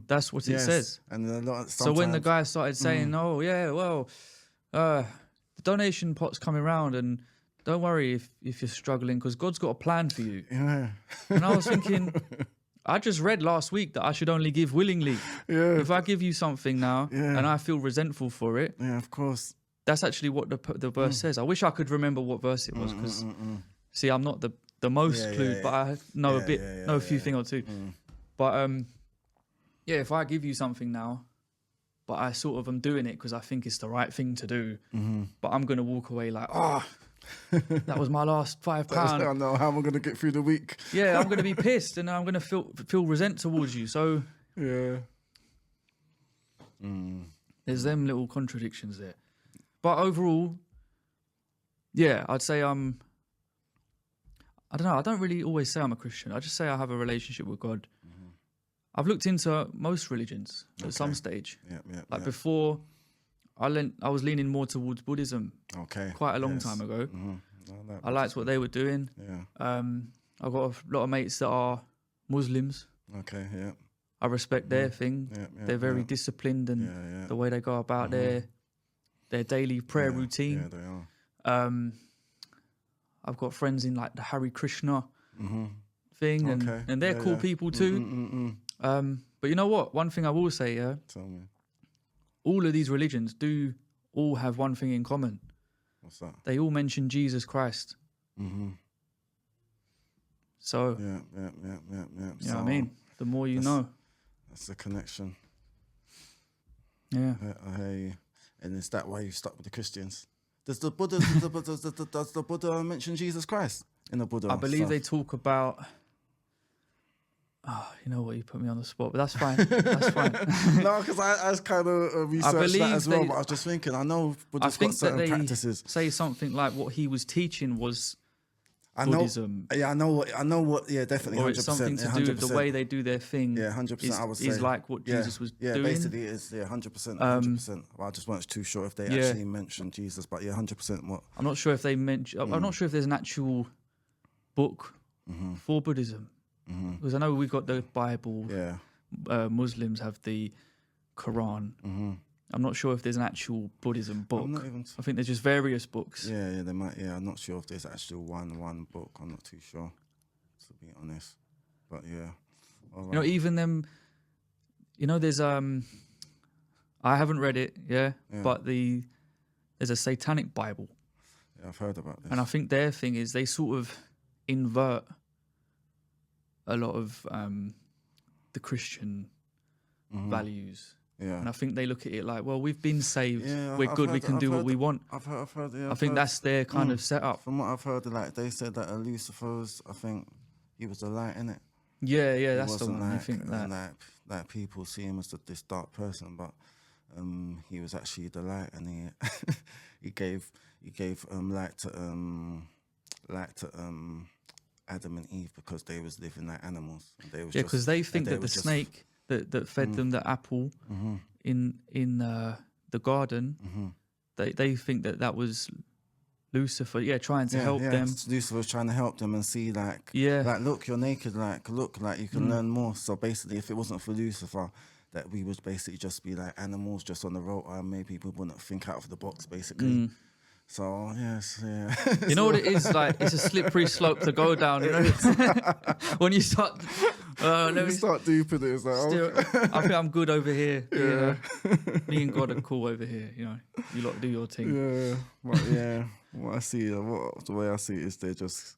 That's what it says. And so when the guy started saying, the donation pot's coming around, and don't worry if you're struggling because God's got a plan for you. Yeah. And I was thinking, I just read last week that I should only give willingly. Yeah. If I give you something now and I feel resentful for it, of course. That's actually what the verse says. I wish I could remember what verse it was because, see, I'm not the most clued, but I know a few thing or two. But if I give you something now, but I sort of am doing it because I think it's the right thing to do, but I'm going to walk away like, that was my last £5. I don't know how I'm going to get through the week. Yeah, I'm going to be pissed and I'm going to feel resent towards you. So there's them little contradictions there. But overall, I'd say I don't know. I don't really always say I'm a Christian. I just say I have a relationship with God. I've looked into most religions at some stage. Before, I was leaning more towards Buddhism. Quite a long time ago. I liked what they were doing. I've got a lot of mates that are Muslims. I respect their thing. They're very disciplined and the way they go about their daily prayer routine. Yeah, they are. I've got friends in like the Hare Krishna thing, and they're cool people too. But you know what? One thing I will say, Tell me. All of these religions do all have one thing in common. What's that? They all mention Jesus Christ. So, yeah. You know what I mean? The more you know. That's the connection. Yeah. I hear you. And is that why you stuck with the Christians? Does the Buddha mention Jesus Christ in the Buddha? I believe they talk about. You know what? You put me on the spot, but that's fine. That's fine. No, because I kind of researched that as well. But I was just thinking, I know Buddha's got certain practices. Say something like what he was teaching was Buddhism. I know what. Yeah, definitely. Or 100%, it's something to do with the way they do their thing. Yeah, 100%. I would say is like what Jesus was doing. Yeah, basically, it is. Yeah, 100%. 100%. Well, I just weren't too sure if they actually mentioned Jesus, but yeah, 100%. What I'm not sure if they mention. I'm not sure if there's an actual book for Buddhism, because I know we've got the Bible. Yeah. Muslims have the Quran. I'm not sure if there's an actual Buddhism book. I think there's just various books. Yeah, they might. Yeah, I'm not sure if there's actually one book. I'm not too sure, to be honest. But yeah, all right. You know, even them. You know, there's I haven't read it, but there's a Satanic Bible. Yeah, I've heard about this. And I think their thing is they sort of invert a lot of the Christian values. Yeah. And I think they look at it like, well, we've been saved. Yeah, we're good. We can do what we want. I've heard. Yeah, I think that's their kind of setup. From what I've heard, like they said that Lucifer's, I think he was the light, innit? Yeah, that's the one. Like, I think that. Like people see him as this dark person, but he was actually the light, and he gave light to Adam and Eve because they was living like animals. They was because they think that the snake that fed them the apple in the garden, they think that was Lucifer, trying to help them. Lucifer was trying to help them and see like look, you're naked, like look, like you can learn more. So basically, if it wasn't for Lucifer, that we would basically just be like animals just on the road, or maybe we wouldn't think out of the box, basically. So yes, yeah. You know what it is like? It's a slippery slope to go down. You know, when you start, start duping it. It's like, I think I'm good over here. Yeah. You know? Me and God are cool over here. You know, you lot do your thing. Yeah, but what I see, the way I see it is they're just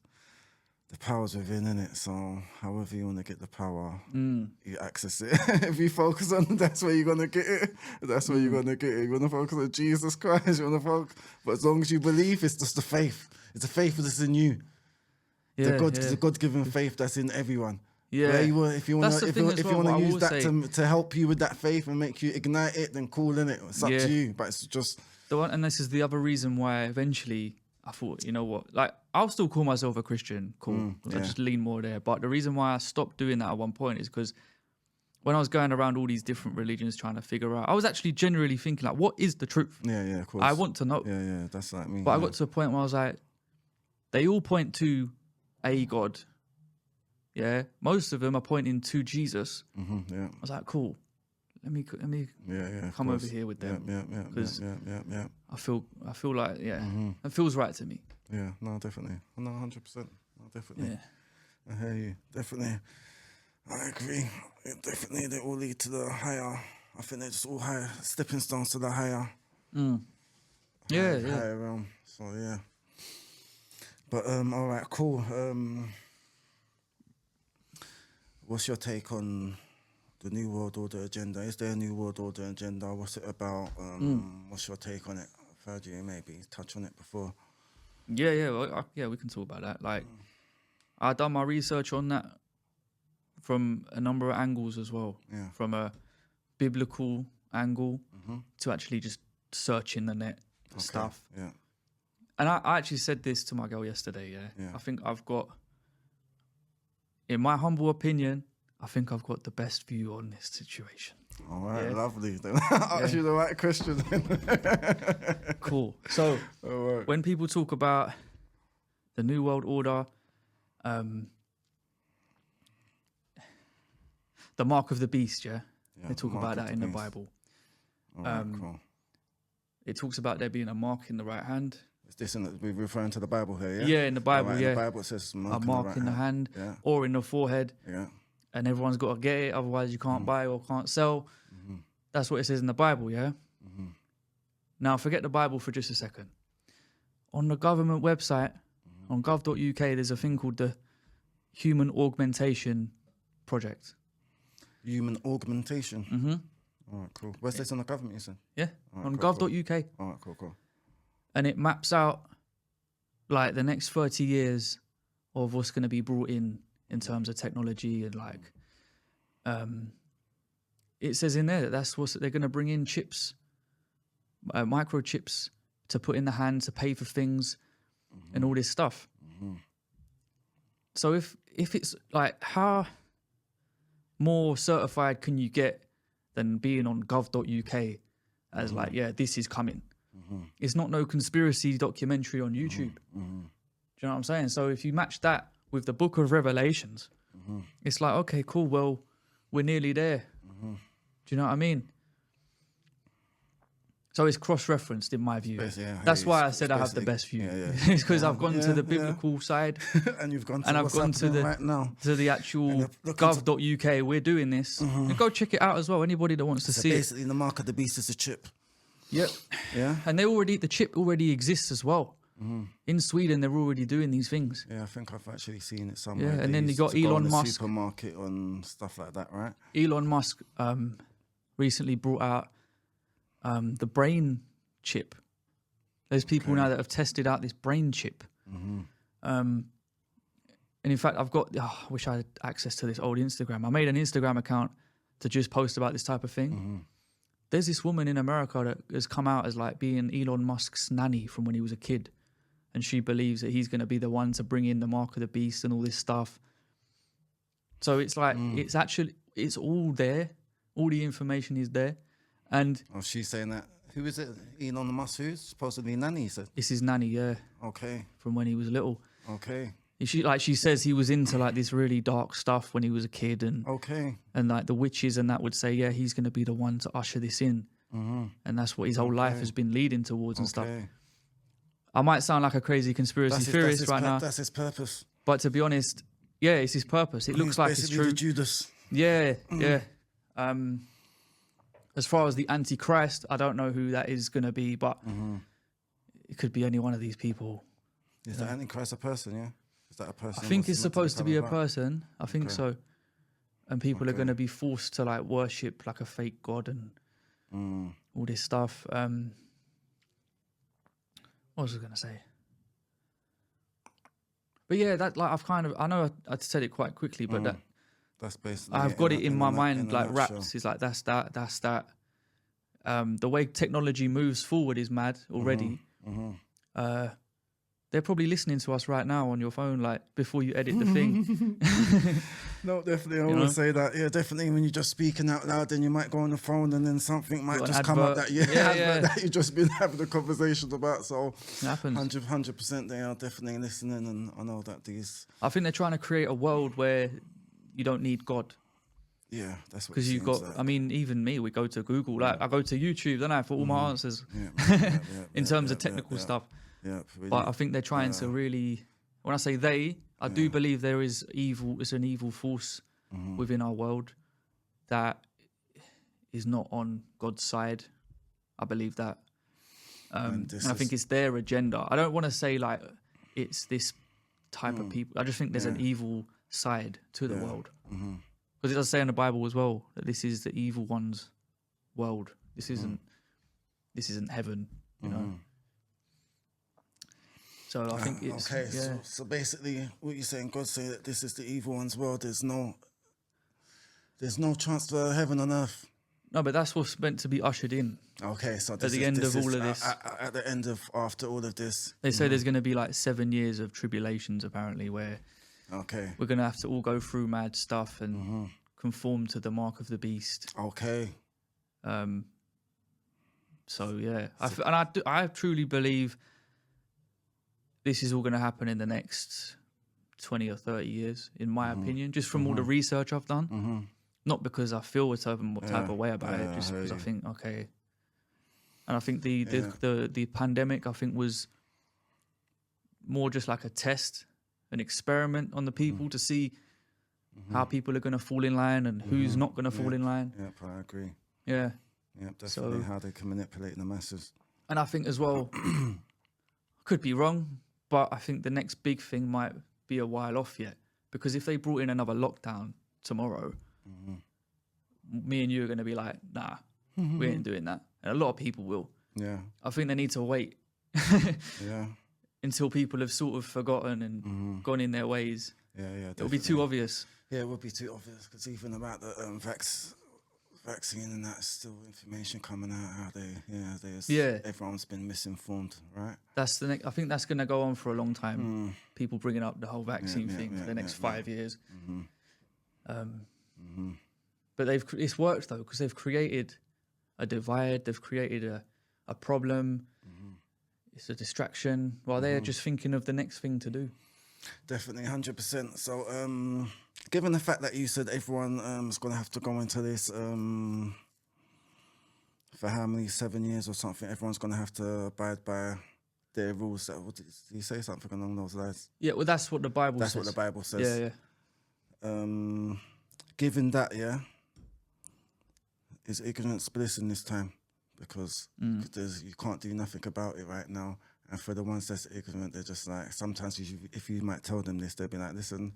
the power's within, innit? So however you want to get the power, you access it. If you focus on that's where you're gonna get it. That's where you're gonna get it. You wanna focus on Jesus Christ. You wanna focus, but as long as you believe, it's just the faith. It's the faith that's in you. The God-given faith that's in everyone. Yeah. If you want to use that to help you with that faith and make you ignite it, then cool, innit? It's up to you. But it's just the one, and this is the other reason why eventually I thought, you know what, like I'll still call myself a Christian, cool. I just lean more there. But the reason why I stopped doing that at one point is because when I was going around all these different religions trying to figure out, I was actually genuinely thinking like, what is the truth? Yeah, of course. I want to know. Yeah, that's like me. But I got to a point where I was like, they all point to a God. Yeah, most of them are pointing to Jesus. Yeah. I was like, cool. Let me come over here with them. Yeah. I feel like it feels right to me. Yeah, no, definitely. No, 100%. No, definitely. Yeah. I hear you. Definitely. I agree. Definitely, they all lead to the higher. I think they're just all higher stepping stones to the higher. Higher realm. So yeah. But all right, cool. What's your take on the New World Order agenda? Is there a New World Order agenda? What's it about? What's your take on it? I've heard you maybe touch on it before. Yeah, we can talk about that. Like, I've done my research on that from a number of angles as well. Yeah. From a biblical angle to actually just searching the net for stuff. Yeah. And I actually said this to my girl yesterday, I think I've got, in my humble opinion, I think I've got the best view on this situation. All right, lovely. Ask you the right question. Cool. So, when people talk about the New World Order, the mark of the beast, they talk about that in the Bible. All right, cool. It talks about there being a mark in the right hand. Is this we're referring to the Bible here, yeah? Yeah, in the Bible, In the Bible it says a mark in the hand or in the forehead. Yeah. And everyone's got to get it, otherwise you can't buy or can't sell. That's what it says in the Bible, Now, forget the Bible for just a second. On the government website, on gov.uk, there's a thing called the Human Augmentation Project. Human augmentation? All right, cool. Where's this on the government, you said? Yeah, right, on cool, gov.uk. All right, cool. And it maps out, like, the next 30 years of what's going to be brought in terms of technology and, like, it says in there that that's what they're going to bring in chips, microchips to put in the hand to pay for things and all this stuff. So if it's like, how more certified can you get than being on gov.uk as like, yeah, this is coming. It's not no conspiracy documentary on YouTube. Do you know what I'm saying? So if you match that with the Book of Revelations, it's like, okay, cool. Well, we're nearly there. Do you know what I mean? So it's cross-referenced in my view. That's why I said I have the best view. It's because I've gone to the biblical side, and you've gone to and I've what's gone to happening the right now. to the actual gov.uk. We're doing this. And go check it out as well. Anybody that wants to see Basically, the mark of the beast is a chip. Yep. Yeah. And the chip already exists as well. In Sweden, they're already doing these things. Yeah, I think I've actually seen it somewhere. Yeah, and then you got Elon Musk. Supermarket and stuff like that, right? Elon Musk recently brought out the brain chip. There's people now that have tested out this brain chip. And in fact, I wish I had access to this old Instagram. I made an Instagram account to just post about this type of thing. There's this woman in America that has come out as like being Elon Musk's nanny from when he was a kid. And she believes that he's going to be the one to bring in the mark of the beast and all this stuff. So it's like, it's all there. All the information is there. And she's saying that. Who is it? Elon Musk, who's supposedly nanny, he said? It's his nanny, yeah. Okay. From when he was little. Okay. She says he was into like this really dark stuff when he was a kid, and like the witches and that would say, yeah, he's going to be the one to usher this in, and that's what his whole life has been leading towards and stuff. I might sound like a crazy conspiracy theorist right now. That's his purpose. But to be honest, yeah, it's his purpose. It looks like it's true. The Judas. Yeah, yeah. As far as the Antichrist, I don't know who that is going to be, but it could be any one of these people. Is the Antichrist a person? Yeah. Is that a person? I think it's supposed to be a person. I think so. And people are going to be forced to like worship like a fake god and all this stuff. What was I going to say? But yeah, that like I know I said it quite quickly, but that's basically I've got it in my mind like wrapped. It's like that's that. The way technology moves forward is mad already. They're probably listening to us right now on your phone, like before you edit the thing. No, definitely. I want to say that. Yeah, definitely. When you're just speaking out loud, then you might go on the phone, and then something might just come up that that you've just been having a conversation about. So it happens. 100%. They are definitely listening, and I know that these. I think they're trying to create a world where you don't need God. Yeah, that's what. Because you've got. Like. I mean, even me, we go to Google. Like I go to YouTube, don't I, for all my answers. In terms of technical stuff. Yeah, really. But I think they're trying to really. When I say they, I do believe there is evil. It's an evil force within our world that is not on God's side. I believe that, and I think it's their agenda. I don't want to say like it's this type of people. I just think there's an evil side to the world, because it does say in the Bible as well that this is the evil one's world. This isn't heaven, you know. So I think it's okay. So basically, what you're saying, God say that this is the evil one's world. There's no chance for heaven on earth. No, but that's what's meant to be ushered in. Okay, so at the end of all of this, at the end of after all of this, they say there's going to be like 7 years of tribulations apparently, where we're going to have to all go through mad stuff and conform to the mark of the beast. Okay. So yeah, I truly believe. This is all going to happen in the next 20 or 30 years, in my opinion, just from all the research I've done. Not because I feel a certain type of way about it, just because I think, okay. And I think the pandemic, I think, was more just like a test, an experiment on the people to see how people are going to fall in line and who's not going to fall in line. Yep, I agree. Yeah. Yep, definitely how they can manipulate the masses. And I think as well, could be wrong, but I think the next big thing might be a while off yet. Because if they brought in another lockdown tomorrow, me and you are going to be like, nah, we ain't doing that. And a lot of people will. Yeah. I think they need to wait until people have sort of forgotten and gone in their ways. Yeah, yeah. It'll be too obvious. Yeah, it would be too obvious, because even about the vaccine and that's still information coming out how everyone's been misinformed, right? That's the next. I think that's going to go on for a long time. People bringing up the whole vaccine thing for the next 5 years. But it's worked though, because they've created a divide. They've created a problem. It's a distraction while they're just thinking of the next thing to do. Definitely, 100%. So, given the fact that you said everyone is going to have to go into this for how many, 7 years or something, everyone's going to have to abide by their rules. Did you say something along those lines? Yeah, well, that's what the Bible says. That's what the Bible says. Yeah. Given that, is ignorance bliss in this time? Because you can't do nothing about it right now. And for the ones that's ignorant, they're just like, sometimes if you might tell them this, they'll be like, listen,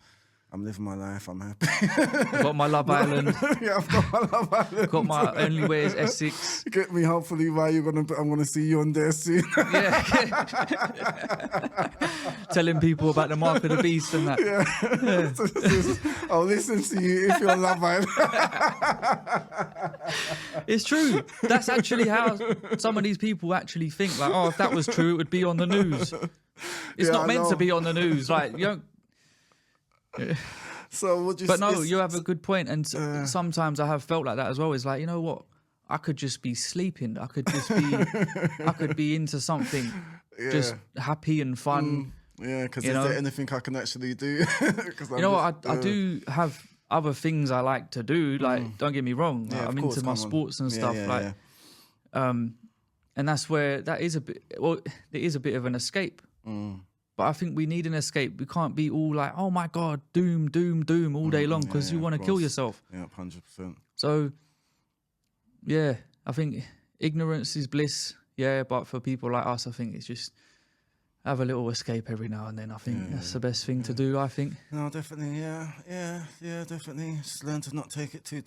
I'm living my life, I'm happy. I've got my Love Island. Yeah, I've got my Love Island. Got my Only Way is Essex. Get me, hopefully, I'm gonna see you on there soon. Yeah. Telling people about the mark of the beast and that. Yeah. I'll listen to you if you're on Love Island. It's true. That's actually how some of these people actually think. Like, oh, if that was true, it would be on the news. It's not meant to be on the news. Like, you don't. So would you? But no, you have a good point, and sometimes I have felt like that as well. It's like, you know what? I could just be sleeping. I could be into something, just happy and fun. Yeah, because is there anything I can actually do? You know what? I do have other things I like to do. Like, don't get me wrong. Like, I'm into my sports and stuff. And that's where that is a bit. Well, it is a bit of an escape. But I think we need an escape. We can't be all like, oh my God, doom, doom, doom all day long, because you want to kill yourself. Yeah, 100%. So, yeah, I think ignorance is bliss. Yeah, but for people like us, I think it's just have a little escape every now and then. I think that's the best thing to do, I think. No, definitely, yeah, definitely. Just learn to not take it too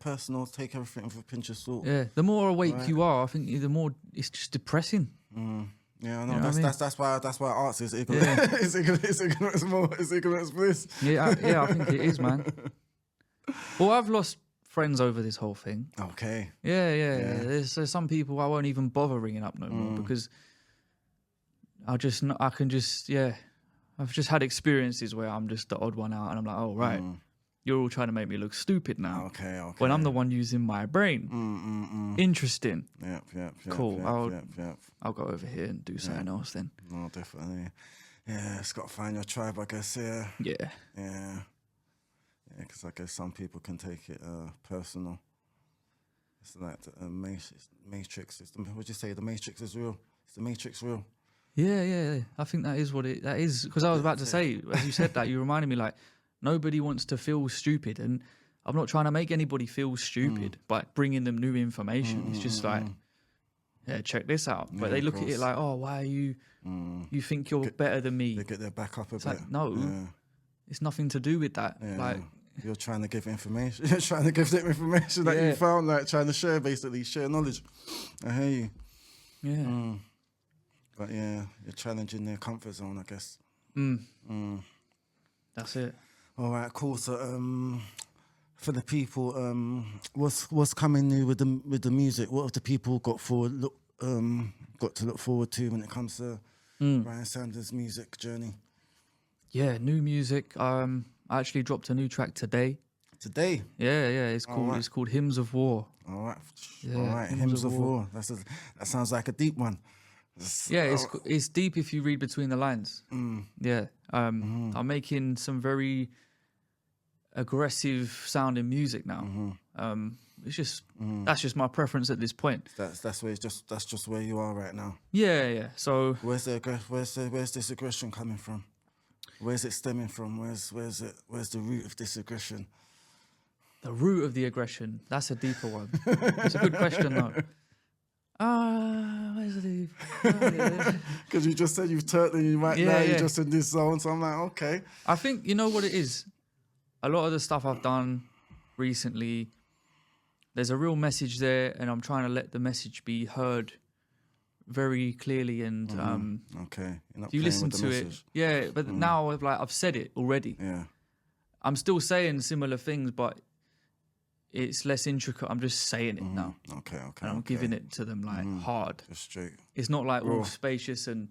personal, take everything with a pinch of salt. Yeah, the more awake you are, I think the more it's just depressing. Yeah, I know. That's why arts is ignorance. Yeah. It's ignorance bliss. Yeah, I think it is, man. Well, I've lost friends over this whole thing. Okay. Yeah. There's some people I won't even bother ringing up no more, because I've just had experiences where I'm just the odd one out, and I'm like, oh right, you're all trying to make me look stupid now. Okay. When I'm the one using my brain. Interesting. Yep. Cool. I'll go over here and do something else then. No, definitely. Yeah, it's got to find your tribe, I guess. Yeah. Yeah, because I guess some people can take it personal. It's like the Matrix. Would you say the Matrix is real? Is the Matrix real? Yeah. I think that is that is. Because I was about to say, as you said that, you reminded me, like, nobody wants to feel stupid, and I'm not trying to make anybody feel stupid by bringing them new information. It's just like, check this out. But they look at it like, oh, why are you? You think you're better than me? They get their back up a bit. Like, no, it's nothing to do with that. Yeah. Like, you're trying to give information. You're trying to give them information that you found, like trying to share knowledge. I hear you. Yeah. But yeah, you're challenging their comfort zone, I guess. That's it. All right, cool. So, for the people, what's coming new with the music? What have the people got to look forward to when it comes to Ryan Sanders' music journey? Yeah, new music. I actually dropped a new track today. Today? Yeah. It's called Hymns of War. All right. Yeah, all right. Hymns of War. That sounds like a deep one. It's deep if you read between the lines. Yeah. I'm making some very aggressive sounding music now. It's just that's just my preference at this point. That's just where you are right now. Yeah. So where's this aggression coming from? Where's it stemming from? Where's the root of this aggression? The root of the aggression. That's a deeper one. It's a good question though. Where's the? Because you just said you've turned and now you're just in this zone. So I'm like, okay. I think you know what it is. A lot of the stuff I've done recently, there's a real message there, and I'm trying to let the message be heard very clearly. And okay, if you listen to it, but now I've said it already. Yeah, I'm still saying similar things, but it's less intricate. I'm just saying it now. Okay. And I'm giving it to them like hard. Just straight. It's not like all spacious and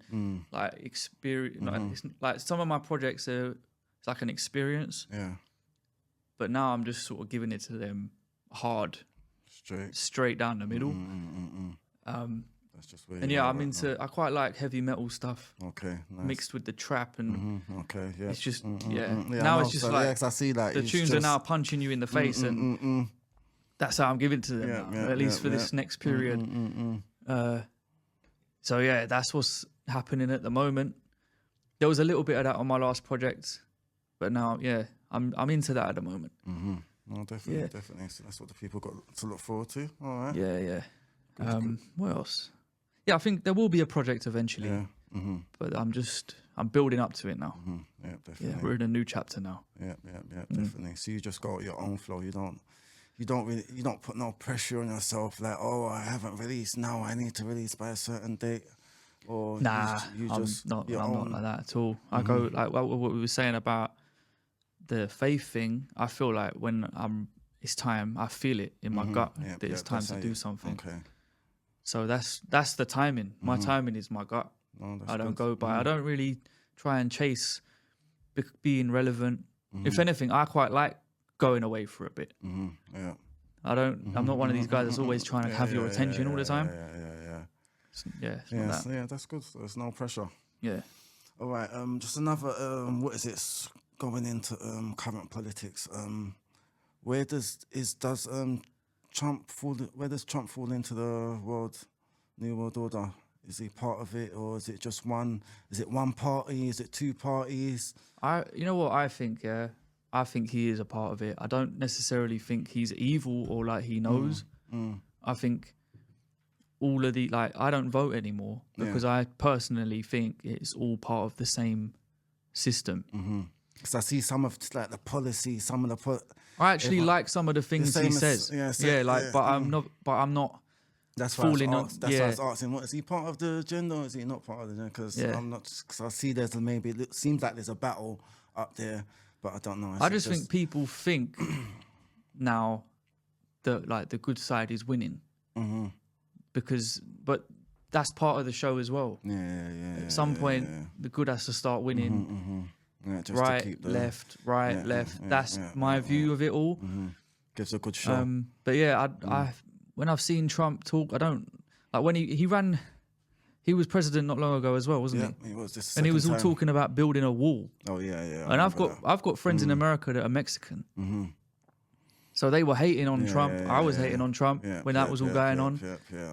like experience. Like, it's like some of my projects are it's like an experience. Yeah. But now I'm just sort of giving it to them hard, straight down the middle. That's just where. And yeah, I'm into. I quite like heavy metal stuff. Okay. Nice. Mixed with the trap and. Okay. Yeah. It's just Yeah, now it's just like 'cause I see that the tunes are now punching you in the face and. That's how I'm giving to them now, at least for this next period. So yeah, that's what's happening at the moment. There was a little bit of that on my last project, but now, I'm into that at the moment. No, definitely. So that's what the people got to look forward to. All right. Yeah. Good. What else? Yeah, I think there will be a project eventually. Yeah. But I'm building up to it now. Yeah, definitely. Yeah, we're in a new chapter now. Yeah, definitely. So you just got your own flow. You don't put no pressure on yourself like, oh, I haven't released now, I need to release by a certain date. Or I'm not like that at all. I go like what we were saying about the faith thing. I feel like when it's time, I feel it in my gut that it's time to do something. Okay. So that's the timing. My timing is my gut. No, I don't go by. I don't really try and chase being relevant. If anything, I quite like going away for a bit. Yeah. I'm not one of these guys that's always trying to have your attention all the time. Yeah, that's good. There's no pressure. Yeah. All right. Just another. What is it? Going into current politics. Where does Trump fall? Where does Trump fall into the new world order? Is he part of it, or is it just one? Is it one party? Is it two parties? You know what I think? Yeah, I think he is a part of it. I don't necessarily think he's evil or like he knows. I think all of I don't vote anymore because I personally think it's all part of the same system. Because I see some of like the policy, some of the. I actually like some of the things he says. But I'm not. That's why I was asking. What is he part of the agenda, or is he not part of the agenda? Because I'm not. Because I see it seems like there's a battle up there, but I don't know. I just think people think now that like the good side is winning, but that's part of the show as well. At some point, the good has to start winning. Just right, to keep left. That's my view of it all. Gives a good show. But yeah, I when I've seen Trump talk, I don't like when he ran. He was president not long ago as well, wasn't he? He was. And he was all talking about building a wall. Oh yeah. And I've got friends in America that are Mexican. So they were hating on Trump. I was hating on Trump when that was all going on.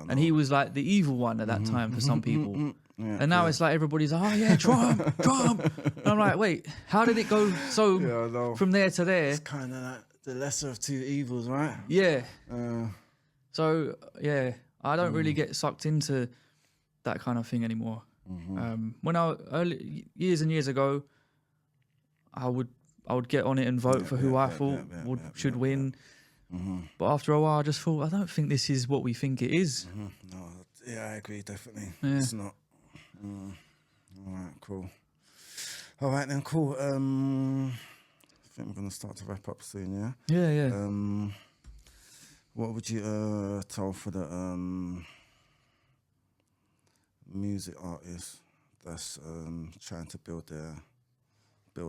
And he was like the evil one at that time for some people. And now it's like everybody's like, oh yeah, Trump. And I'm like, wait, how did it go from there to there? It's kind of like the lesser of two evils, right? Yeah. So yeah, I don't really get sucked into that kind of thing anymore. When years and years ago, I would get on it and vote for who I thought should win. But after a while, I just thought, I don't think this is what we think it is. No, I agree, definitely. Yeah. It's not. All right, cool. All right then, cool. I think we're gonna start to wrap up soon, yeah. Yeah. What would you tell for the music artists that's trying to build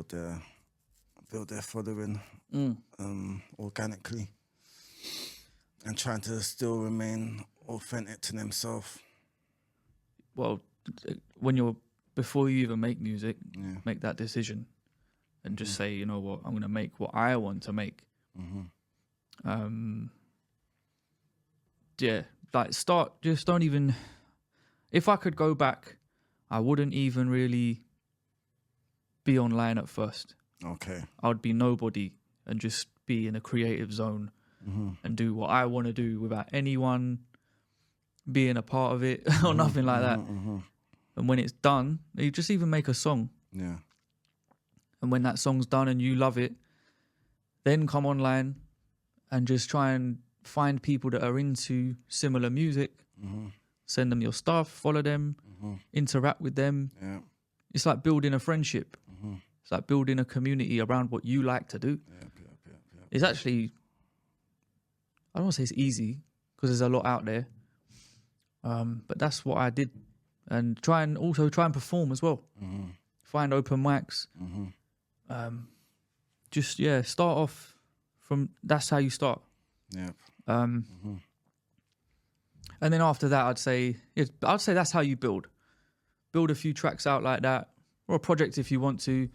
their following organically and trying to still remain authentic to themselves? Well, before you even make music, make that decision and just say, you know what, I'm going to make what I want to make. Just don't even, if I could go back, I wouldn't even really be online at first. Okay. I would be nobody and just be in a creative zone and do what I want to do without anyone being a part of it or nothing like that. And when it's done, you just even make a song. Yeah. And when that song's done and you love it, then come online and just try and find people that are into similar music, send them your stuff, follow them, interact with them. Yeah. It's like building a friendship. It's like building a community around what you like to do. It's actually I don't want to say it's easy because there's a lot out there. But that's what I did, and try and perform as well. Find open mics. Just start off from. That's how you start. Yeah. And then after that, I'd say that's how you build. Build a few tracks out like that, or a project if you want to.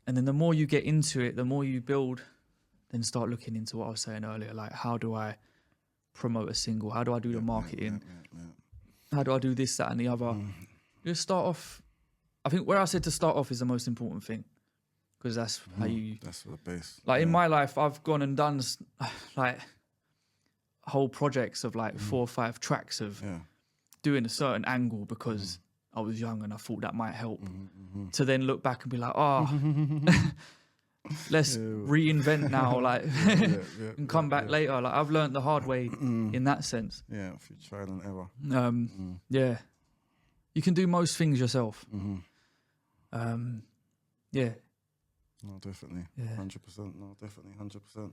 And then the more you get into it, the more you build. Then start looking into what I was saying earlier, like how do I promote a single? How do I do the marketing? How do I do this, that, and the other? Just start off. I think where I said to start off is the most important thing, because that's how you. That's the base. Like in my life, I've gone and done like whole projects of like 4 or 5 tracks of doing a certain angle because I was young and I thought that might help. To then look back and be like, let's reinvent now, like, and come back later. Like I've learned the hard way in that sense. Yeah, if you trial and error. Yeah, you can do most things yourself. Yeah. No, definitely. Yeah. 100%. No, definitely 100%.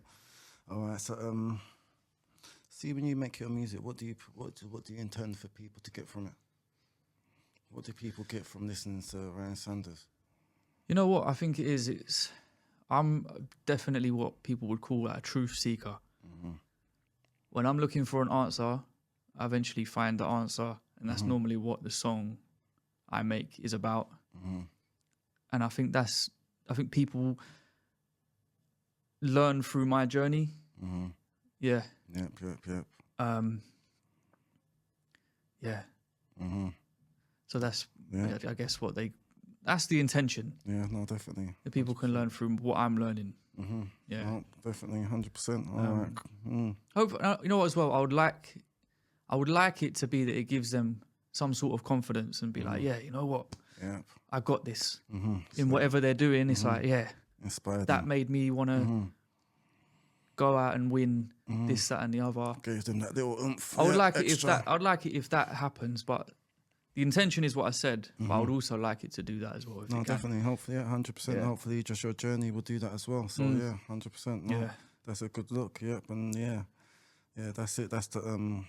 All right. So, see, when you make your music, what do you intend for people to get from it? What do people get from listening to Ryan Sanders? You know what? I think it is. I'm definitely what people would call a truth seeker. When I'm looking for an answer, I eventually find the answer, and that's normally what the song I make is about. And I think people learn through my journey. Yeah. Yep. Yeah. So that's, I guess, that's the intention. Yeah, no, definitely. That people can learn from what I'm learning. Yeah. No, definitely, 100%. All right. Hope, you know what, as well, I would like it to be that it gives them some sort of confidence and be like, yeah, you know what? Yeah. I got this. In whatever they're doing, it's like, inspired. That made me want to go out and win this, that, and the other. Gave them that little oomph. I would like it if that happens, but the intention is what I said. But I would also like it to do that as well. No, definitely. Hopefully, 100%. Hopefully, just your journey will do that as well. So 100%. No, that's a good look. Yep, and that's it. That's the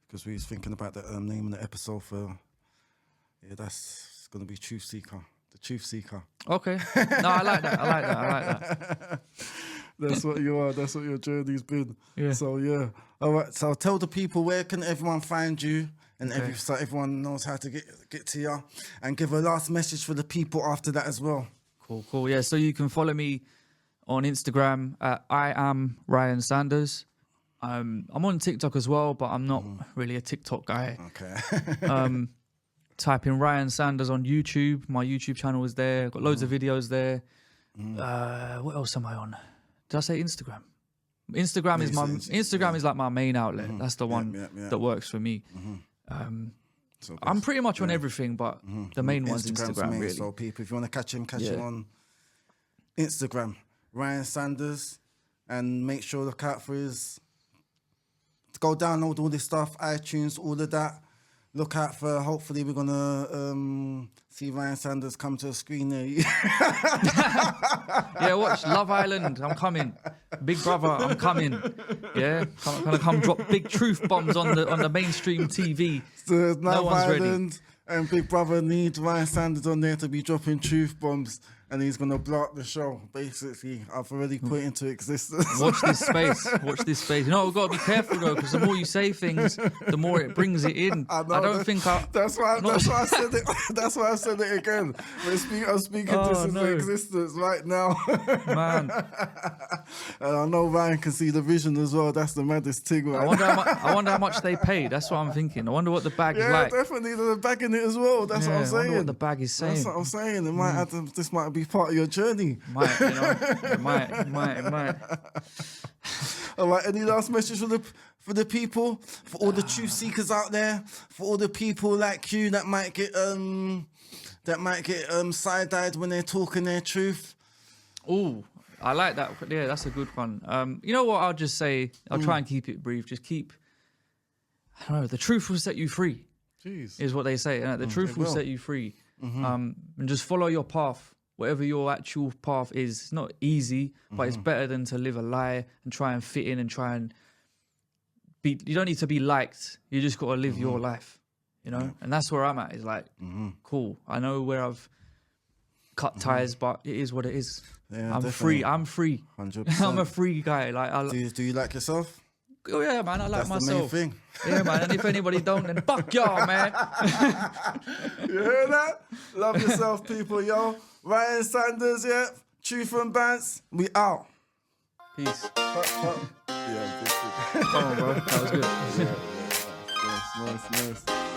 because we was thinking about the name of the episode for. Yeah, that's going to be Truth Seeker. The Truth Seeker. Okay. No, I like that. That's what you are. That's what your journey's been. Yeah. So, yeah. All right. So, tell the people, where can everyone find you? And so everyone knows how to get to you. And give a last message for the people after that as well. Cool. Yeah, so you can follow me on Instagram at I am Ryan Sanders. I'm on TikTok as well, but I'm not really a TikTok guy. Okay. Type in Ryan Sanders on YouTube. My YouTube channel is there. Got loads of videos there. What else am I on? Did I say Instagram? Instagram is like my main outlet. That's the one that works for me. So I'm pretty much on everything, but the main one's Instagram, really. So people, if you want to catch him on Instagram, Ryan Sanders, and make sure to look out for his. Go download all this stuff, iTunes, all of that. Look out for, hopefully we're going to see Ryan Sanders come to a screen there. Yeah, watch Love Island. I'm coming. Big Brother, I'm coming. Yeah, gonna come drop big truth bombs on the mainstream TV. So Love Island ready. And Big Brother need Ryan Sanders on there to be dropping truth bombs. And he's going to blow up the show, basically. I've already put into existence. Watch this space. You know, we've got to be careful, though, because the more you say things, the more it brings it in. That's why I said it. That's why I said it again. I'm speaking this into existence right now. Man. And I know Ryan can see the vision as well. That's the maddest thing, right? I wonder how much they pay. That's what I'm thinking. I wonder what the bag is like. Yeah, definitely. There's a bag in it as well. That's what I'm saying. I wonder what the bag is saying. That's what I'm saying. This might be part of your journey. It might. All right, any last message for the people, for all the truth seekers out there, for all the people like you that might get side-eyed when they're talking their truth? Oh, I like that. Yeah, that's a good one. You know what? I'll just say, I'll try and keep it brief. Just keep, I don't know, the truth will set you free. Jeez. Is what they say. The truth will set you free. And just follow your path. whatever your actual path is. It's not easy, but it's better than to live a lie and try and fit in and try and be. You don't need to be liked. You just got to live your life, you know. And that's where I'm at. It's like, cool. I know where I've cut ties, but it is what it is. Yeah, I'm free. 100%. I'm a free guy. Like, do you like yourself? Oh yeah, man. I like That's myself. the main thing. Yeah, man. And if anybody don't, then fuck y'all, man. You hear that? Love yourself, people, yo. Ryan Sanders, yeah. Truth and Bantz. We out. Peace. Yeah, Come on, bro. That was good. Nice.